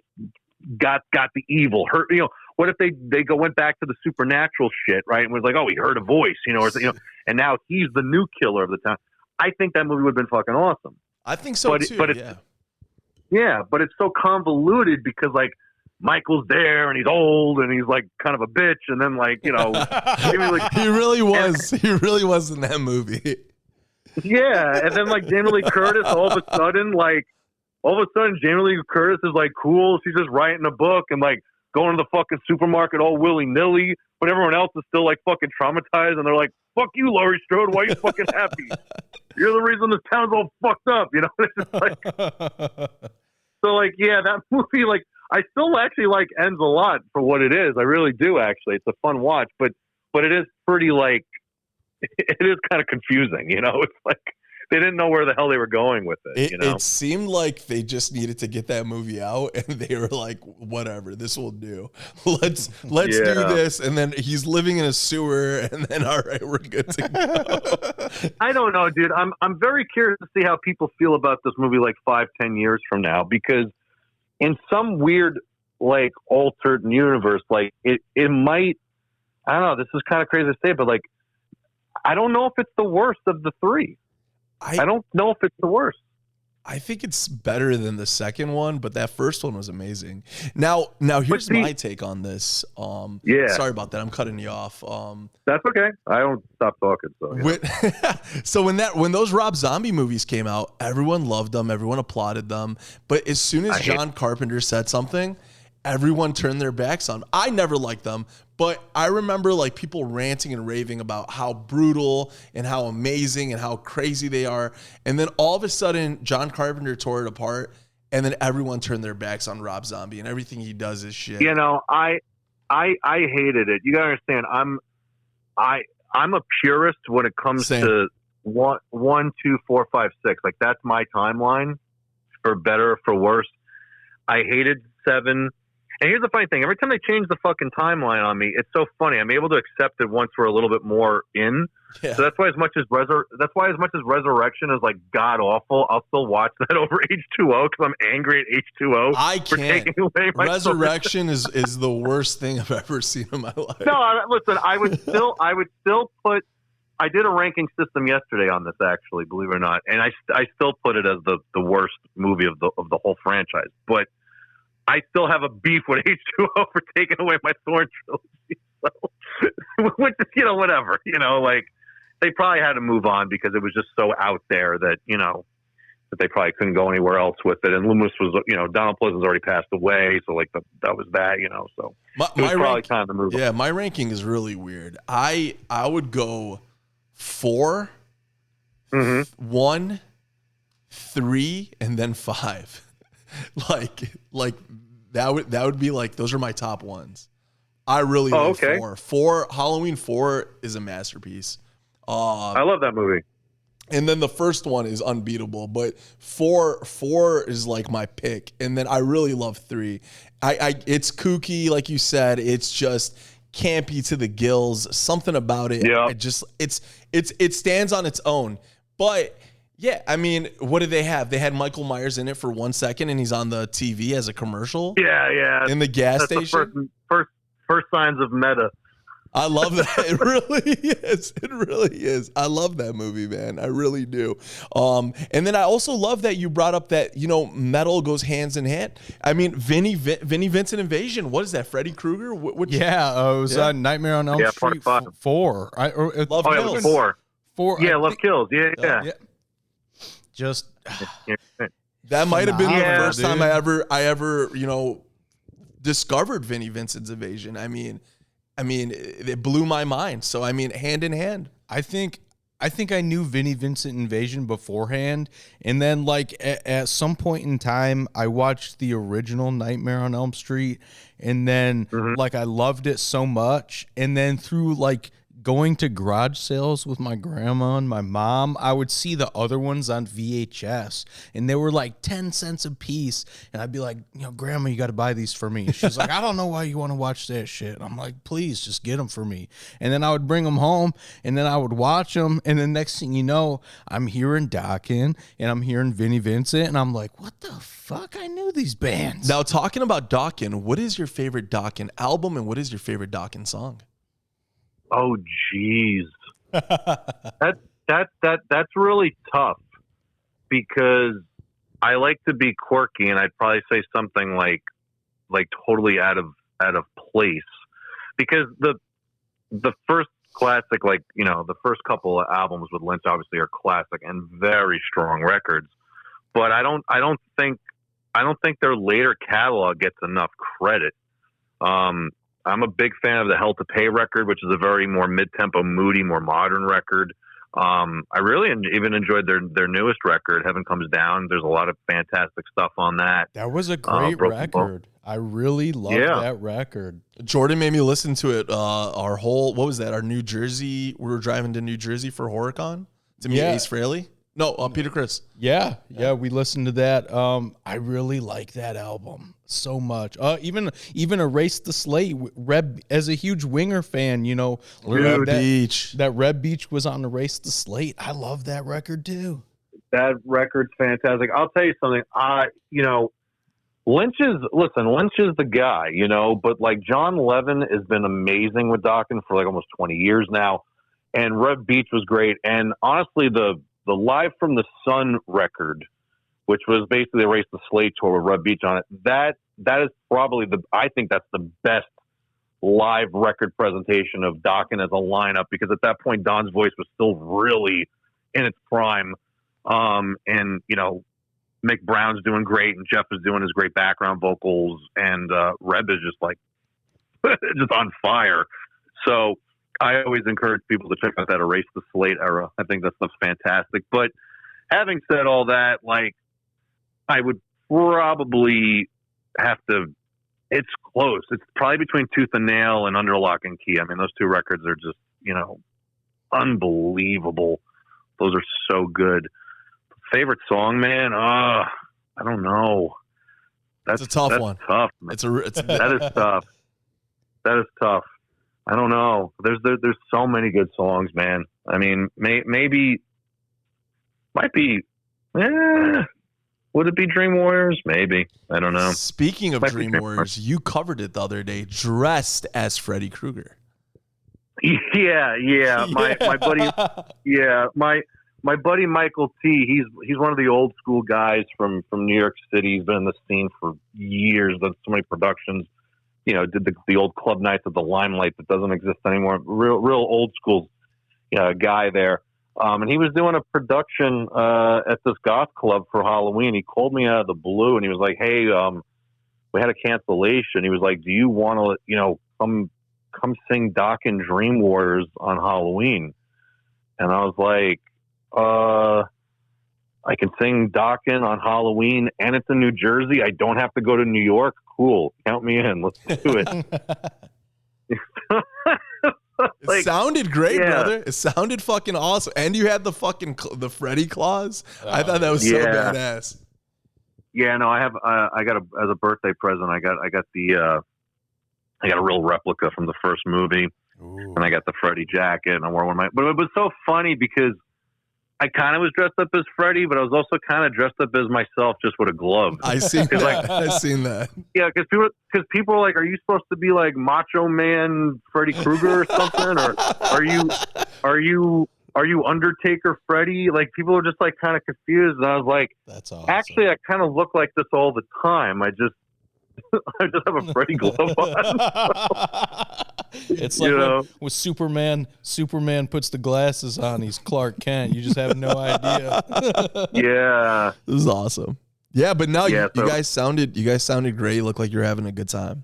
got the evil hurt, you know, what if they went back to the supernatural shit, right? And was like, oh, he heard a voice, you know, and now he's the new killer of the town. I think that movie would have been fucking awesome. I think so too. But but it's so convoluted because like Michael's there and he's old and he's like kind of a bitch, and then like, you know, he really was in that movie. Yeah, and then like Jamie Lee Curtis, all of a sudden, Jamie Lee Curtis is like cool. She's just writing a book and like going to the fucking supermarket all willy nilly, but everyone else is still like fucking traumatized, and they're like, "Fuck you, Laurie Strode. Why are you fucking happy? You're the reason this town's all fucked up." You know, it's just like, so like, yeah, that movie, like, I still actually like Ends a lot for what it is. I really do, actually. It's a fun watch, but it is pretty like, it is kind of confusing, you know. It's like they didn't know where the hell they were going with it. You know, it seemed like they just needed to get that movie out, and they were like, "Whatever, this will do. Let's do this." And then he's living in a sewer, and then all right, we're good to go. I don't know, dude. I'm very curious to see how people feel about this movie like 5-10 years from now, because in some weird like altered universe, like it might. I don't know. This is kind of crazy to say, but like, I don't know if it's the worst of the three. I don't know if it's the worst. I think it's better than the second one, but that first one was amazing. Now here's my take on this. Sorry about that. I'm cutting you off. That's okay. I don't stop talking. So, so when those Rob Zombie movies came out, everyone loved them. Everyone applauded them. But as soon as John Carpenter said something, everyone turned their backs on them. I never liked them, but I remember like people ranting and raving about how brutal and how amazing and how crazy they are. And then all of a sudden, John Carpenter tore it apart, and then everyone turned their backs on Rob Zombie, and everything he does is shit. You know, I hated it. You gotta understand, I'm a purist when it comes to 1, 2, 4, 5, 6. Like that's my timeline, for better or for worse. I hated 7. And here's the funny thing. Every time they change the fucking timeline on me, it's so funny. I'm able to accept it once we're a little bit more in. Yeah. So that's why as much as Resurrection is like god awful, I'll still watch that over H2O because I'm angry at H2O. I can't. Resurrection is the worst thing I've ever seen in my life. No, listen, I would still put. I did a ranking system yesterday on this, actually, believe it or not, and I still put it as the worst movie of the whole franchise. But I still have a beef with H2O for taking away my Thorn trilogy. So, which is, you know, whatever. You know, like, they probably had to move on because it was just so out there that, you know, that they probably couldn't go anywhere else with it. And Loomis was, Donald Pleasant's already passed away, so like that was that, so it was probably time to move on. Yeah, my ranking is really weird. I would go 4, 1, 3, and then 5. like that would be like, those are my top ones. I really love 4. Halloween 4 is a masterpiece. I love that movie. And then the first one is unbeatable, but 4 is like my pick. And then I really love 3. It's kooky, like you said. It's just campy to the gills. Something about it. Yeah. It stands on its own. But yeah, I mean, what did they have? They had Michael Myers in it for 1 second, and he's on the TV as a commercial. Yeah. In the gas station. The first signs of meta. I love that. It really is. It really is. I love that movie, man. I really do. And then I also love that you brought up that, metal goes hands in hand. I mean, Vinnie Vincent Invasion. What is that? Freddy Krueger? It was Nightmare on Elm Street 4. Love Kills. 4. Yeah, Love Kills. Yeah. Just that might have been the first time I ever discovered Vinnie Vincent's Invasion. I mean, it blew my mind. So, I mean, hand in hand. I think I knew Vinnie Vincent Invasion beforehand. And then, like, at some point in time, I watched the original Nightmare on Elm Street. And then, like, I loved it so much. And then through, like, going to garage sales with my grandma and my mom, I would see the other ones on VHS, and they were like 10 cents a piece. And I'd be like, Grandma, you got to buy these for me. She's like, I don't know why you want to watch that shit. I'm like, please just get them for me. And then I would bring them home, and then I would watch them. And the next thing you know, I'm hearing Dokken, and I'm hearing Vinnie Vincent, and I'm like, what the fuck? I knew these bands. Now, talking about Dokken, what is your favorite Dokken album, and what is your favorite Dokken song? Oh, geez. That's really tough, because I like to be quirky, and I'd probably say something like totally out of place, because the first classic, the first couple of albums with Lynch obviously are classic and very strong records, but I don't think their later catalog gets enough credit. I'm a big fan of the Hell to Pay record, which is a very more mid-tempo, moody, more modern record. I really even enjoyed their newest record, Heaven Comes Down. There's a lot of fantastic stuff on that. That was a great record. I really loved that record. Jordan made me listen to it. Our New Jersey, we were driving to New Jersey for HorrorCon to meet Ace Frehley. No, Peter Criss. Yeah, we listened to that. I really like that album so much. Even Erase the Slate. Reb, as a huge Winger fan, that Red Beach was on Erase the Slate. I love that record too. That record's fantastic. I'll tell you something. Lynch is the guy, but like John Levin has been amazing with Dokken for like almost 20 years now, and Red Beach was great. And honestly, the Live from the Sun record, which was basically Erase the Slate tour with Red Beach on it, that is probably I think that's the best live record presentation of Dokken as a lineup, because at that point Don's voice was still really in its prime. And Mick Brown's doing great, and Jeff is doing his great background vocals, and Reb is just like just on fire. So I always encourage people to check out that Erase the Slate era. I think that stuff's fantastic. But having said all that, like, I would probably have to, it's close. It's probably between Tooth and Nail and Under Lock and Key. I mean, those two records are just, unbelievable. Those are so good. Favorite song, man? I don't know. That's a tough one. Tough. That is tough. That is tough. I don't know. There's so many good songs, man. I mean, maybe might be. Would it be Dream Warriors? Maybe. I don't know. Speaking of Dream Warriors, you covered it the other day, dressed as Freddy Krueger. Yeah. My buddy. Yeah, my buddy Michael T. He's one of the old school guys from New York City. He's been in the scene for years. Done so many productions. Did the old club nights at the Limelight that doesn't exist anymore. Real old school guy there. And he was doing a production at this goth club for Halloween. He called me out of the blue, and he was like, "Hey, we had a cancellation." He was like, "Do you want to, come sing Doc and Dream Warriors on Halloween?" And I was like, I can sing Dokken on Halloween, and it's in New Jersey. I don't have to go to New York. Cool. Count me in. Let's do it. It sounded great, brother. It sounded fucking awesome. And you had the Freddy claws. I thought that was so badass. Yeah, no, I got as a birthday present, I got a real replica from the first movie. Ooh. And I got the Freddy jacket, and I wore one of but it was so funny because I kind of was dressed up as Freddy, but I was also kind of dressed up as myself, just with a glove. I seen that. I seen that. Yeah, because people are like, "Are you supposed to be like Macho Man Freddy Krueger or something, or are you Undertaker Freddy?" Like, people are just like kind of confused, and I was like, "That's awesome." Actually, I kind of look like this all the time. I just have a Freddy glove on. It's like when Superman puts the glasses on, he's Clark Kent. You just have no idea. Yeah. This is awesome. Yeah, but now you guys sounded great. You look like you're having a good time.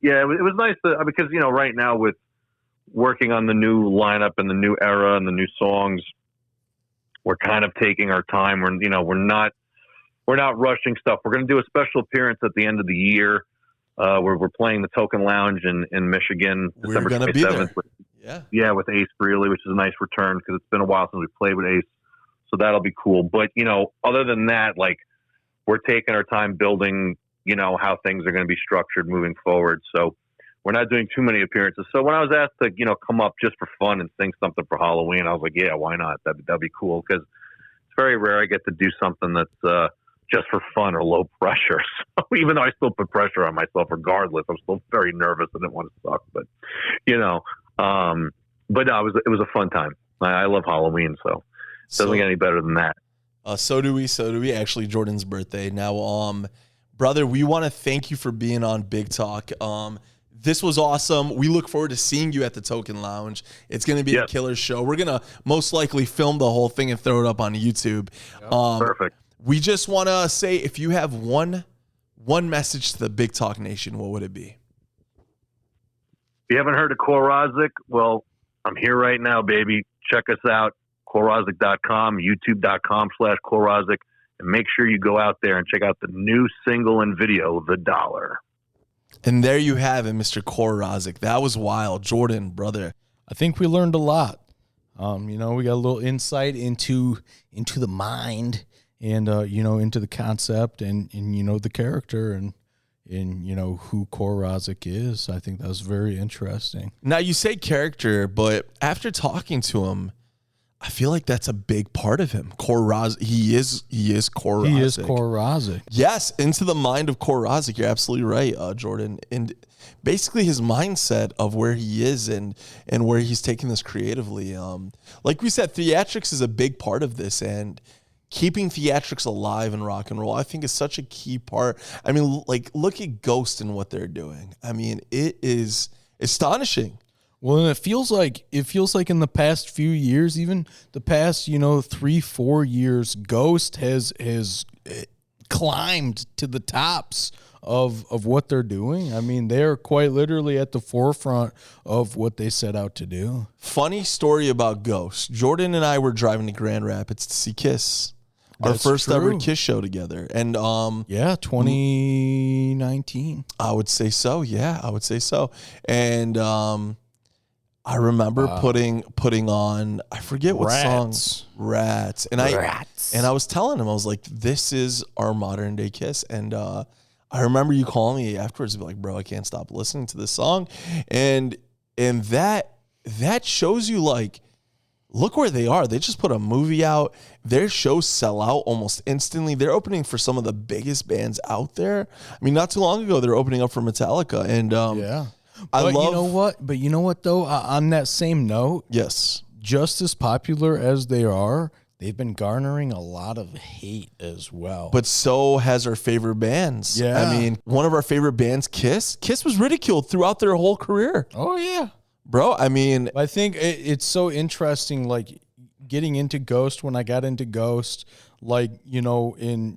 Yeah, it was nice because right now with working on the new lineup and the new era and the new songs, we're kind of taking our time. We're not rushing stuff. We're going to do a special appearance at the end of the year. We're playing the Token Lounge in Michigan, December 27th. With Ace Frehley, which is a nice return because it's been a while since we played with Ace. So that'll be cool. But, other than that, like, we're taking our time building, how things are going to be structured moving forward. So we're not doing too many appearances. So when I was asked to, come up just for fun and sing something for Halloween, I was like, yeah, why not? That'd be cool because it's very rare I get to do something that's just for fun or low pressure. So even though I still put pressure on myself regardless, I'm still very nervous. I didn't want to suck, but no, it was a fun time. I love Halloween, so it doesn't get any better than that. So do we. Actually, Jordan's birthday now. Brother, we want to thank you for being on Big Talk. This was awesome. We look forward to seeing you at the Token Lounge. It's going to be a killer show. We're going to most likely film the whole thing and throw it up on YouTube. Perfect. We just want to say, if you have one message to the Big Talk Nation, what would it be? If you haven't heard of Rozzik, well, I'm here right now, baby. Check us out, Rozzik.com, youtube.com/Rozzik, and make sure you go out there and check out the new single and video, The Dollar. And there you have it, Mr. Rozzik. That was wild. Jordan, brother. I think we learned a lot. We got a little insight into the mind and, into the concept and the character and who Rozzik is. I think that was very interesting. Now, you say character, but after talking to him, I feel like that's a big part of him. Rozzik. He is Rozzik. He is Rozzik. Yes, into the mind of Rozzik. You're absolutely right, Jordan. And basically his mindset of where he is and where he's taking this creatively. Like we said, theatrics is a big part of this, and keeping theatrics alive in rock and roll, I think, is such a key part. I mean, like, look at Ghost and what they're doing. I mean, it is astonishing. Well, and it feels like in the past few years, even the past 3-4 years, Ghost has climbed to the tops of what they're doing. I mean, they're quite literally at the forefront of what they set out to do. Funny story about Ghost. Jordan and I were driving to Grand Rapids to see Kiss. Our first ever Kiss show together. And 2019. I would say so. Yeah, I would say so. And I remember putting on, I forget what song. Rats. And I was telling him, I was like, this is our modern day Kiss. And I remember you calling me afterwards and be like, bro, I can't stop listening to this song. And that shows you, like, look where they are. They just put a movie out. Their shows sell out almost instantly. They're opening for some of the biggest bands out there. I mean, not too long ago, they were opening up for Metallica. And you know what? But you know what, though? On that same note, yes, just as popular as they are, they've been garnering a lot of hate as well. But so has our favorite bands. Yeah. I mean, one of our favorite bands, Kiss was ridiculed throughout their whole career. Oh, yeah. Bro, I mean, I think it's so interesting. Like, getting into Ghost when I got into Ghost, like, you know, in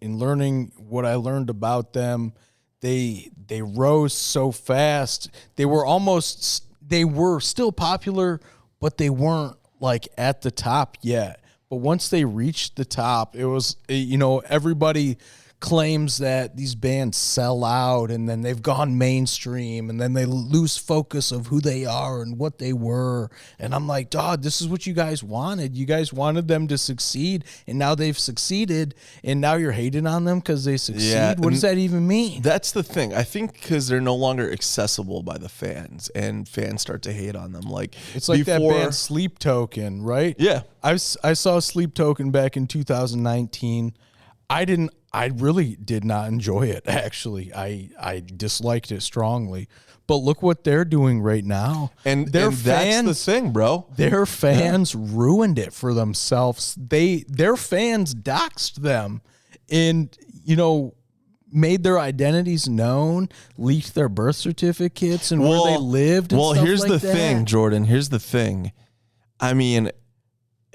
learning what I learned about them, they rose so fast. They were still popular, but they weren't like at the top yet. But once they reached the top, it was, you know, everybody claims that these bands sell out and then they've gone mainstream and then they lose focus of who they are and what they were. And I'm like, dog, this is what you guys wanted. You guys wanted them to succeed, and now they've succeeded, and now you're hating on them because they succeed. Yeah, what does that even mean? That's the thing. I think because they're no longer accessible by the fans, and fans start to hate on them. Like, it's like that band Sleep Token, right? Yeah. I saw Sleep Token back in 2019. I really did not enjoy it, actually. I disliked it strongly. But look what they're doing right now. And that's the thing, bro. Their fans ruined it for themselves. Their fans doxed them and, you know, made their identities known, leaked their birth certificates and where they lived and stuff here's like the that. thing, Jordan. Here's the thing. I mean,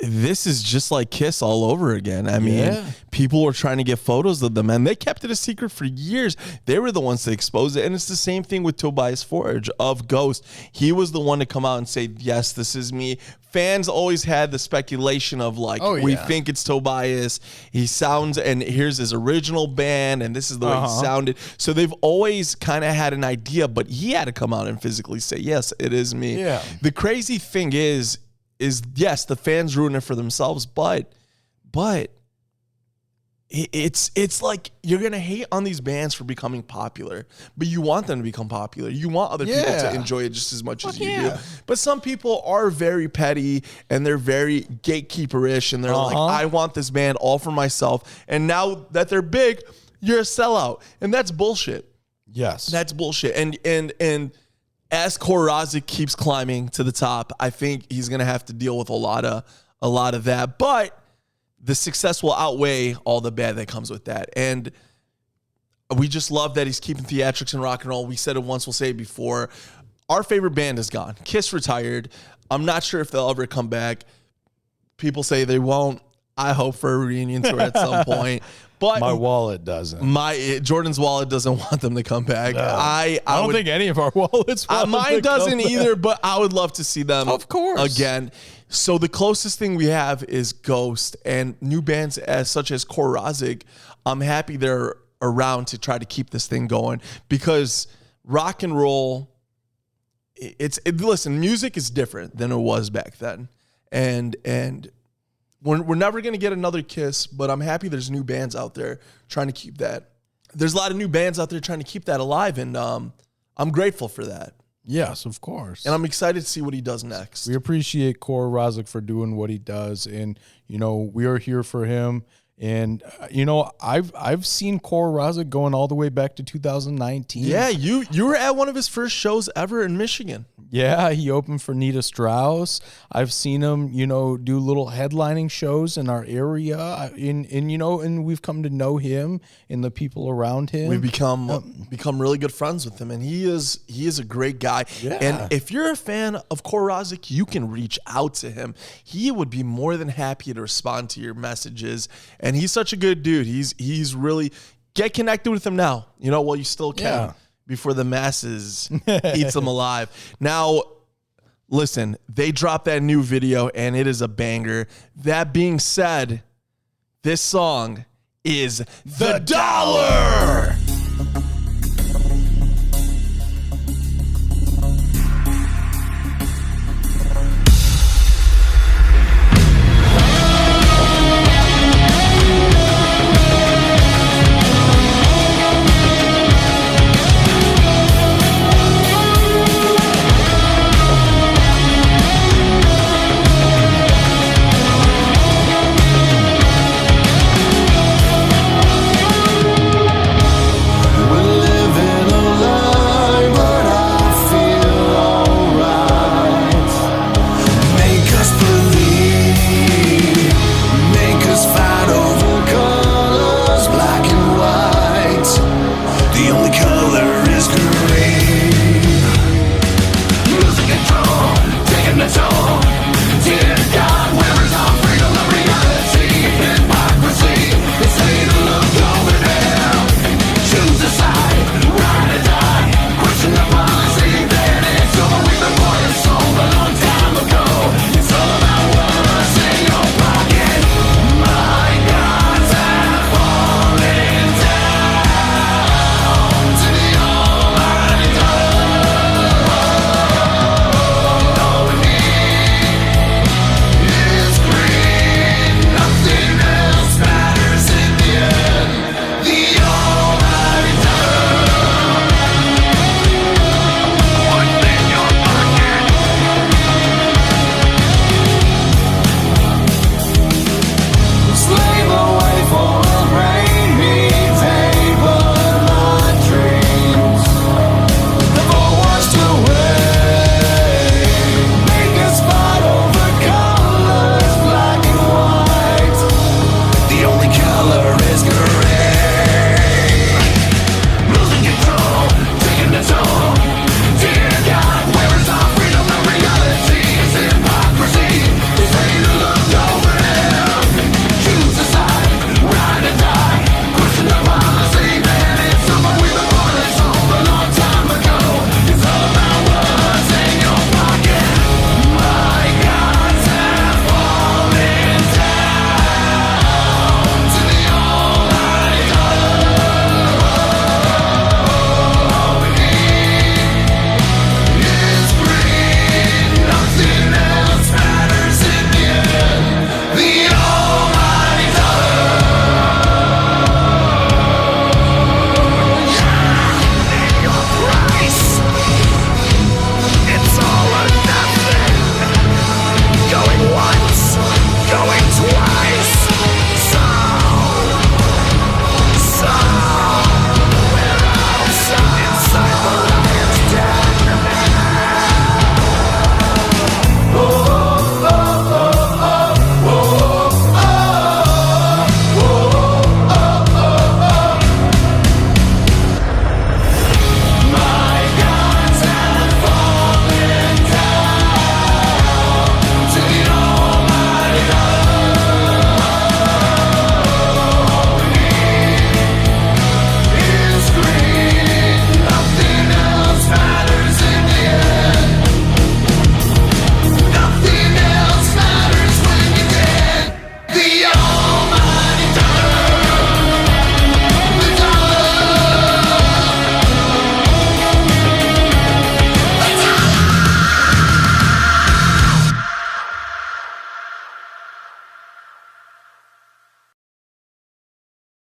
this is just like Kiss all over again. I mean, people were trying to get photos of them, and they kept it a secret for years. They were the ones to expose it. And it's the same thing with Tobias Forge of Ghost. He was the one to come out and say, yes, this is me. Fans always had the speculation of like, we think it's Tobias. He sounds, and here's his original band, and this is the way he sounded. So they've always kind of had an idea, but he had to come out and physically say, yes, it is me. Yeah. The crazy thing is yes, the fans ruin it for themselves, but it's like you're gonna hate on these bands for becoming popular, but you want them to become popular. You want other people to enjoy it just as much as you do. But some people are very petty and they're very gatekeeperish, and they're like, I want this band all for myself. And now that they're big, you're a sellout, and that's bullshit. Yes, that's bullshit. And as Rozzik keeps climbing to the top, I think he's going to have to deal with a lot of that. But the success will outweigh all the bad that comes with that. And we just love that he's keeping theatrics and rock and roll. We said it once, we'll say it before. Our favorite band is gone. Kiss retired. I'm not sure if they'll ever come back. People say they won't. I hope for a reunion tour at some point. But my wallet doesn't. Jordan's wallet doesn't want them to come back. No. I don't think any of our wallets want them mine to come doesn't back. either, but I would love to see them of course again. So the closest thing we have is Ghost, and new bands such as Rozzik. I'm happy they're around to try to keep this thing going, because rock and roll, listen, music is different than it was back then. And we're never going to get another Kiss, but I'm happy there's new bands out there trying to keep that. There's a lot of new bands out there trying to keep that alive, and I'm grateful for that. Yes, of course. And I'm excited to see what he does next. We appreciate Rozzik for doing what he does, and, you know, we are here for him. And, you know, I've seen Rozzik going all the way back to 2019. Yeah, you were at one of his first shows ever in Michigan. Yeah, he opened for Nita Strauss. I've seen him, you know, do little headlining shows in our area. And we've come to know him and the people around him. We've become really good friends with him, and he is a great guy. Yeah. And if you're a fan of Rozzik, you can reach out to him. He would be more than happy to respond to your messages. And he's such a good dude. He's really, get connected with him now, you know, while you still can, before the masses eats them alive. Now, listen, they dropped that new video, and it is a banger. That being said, this song is The Dollar.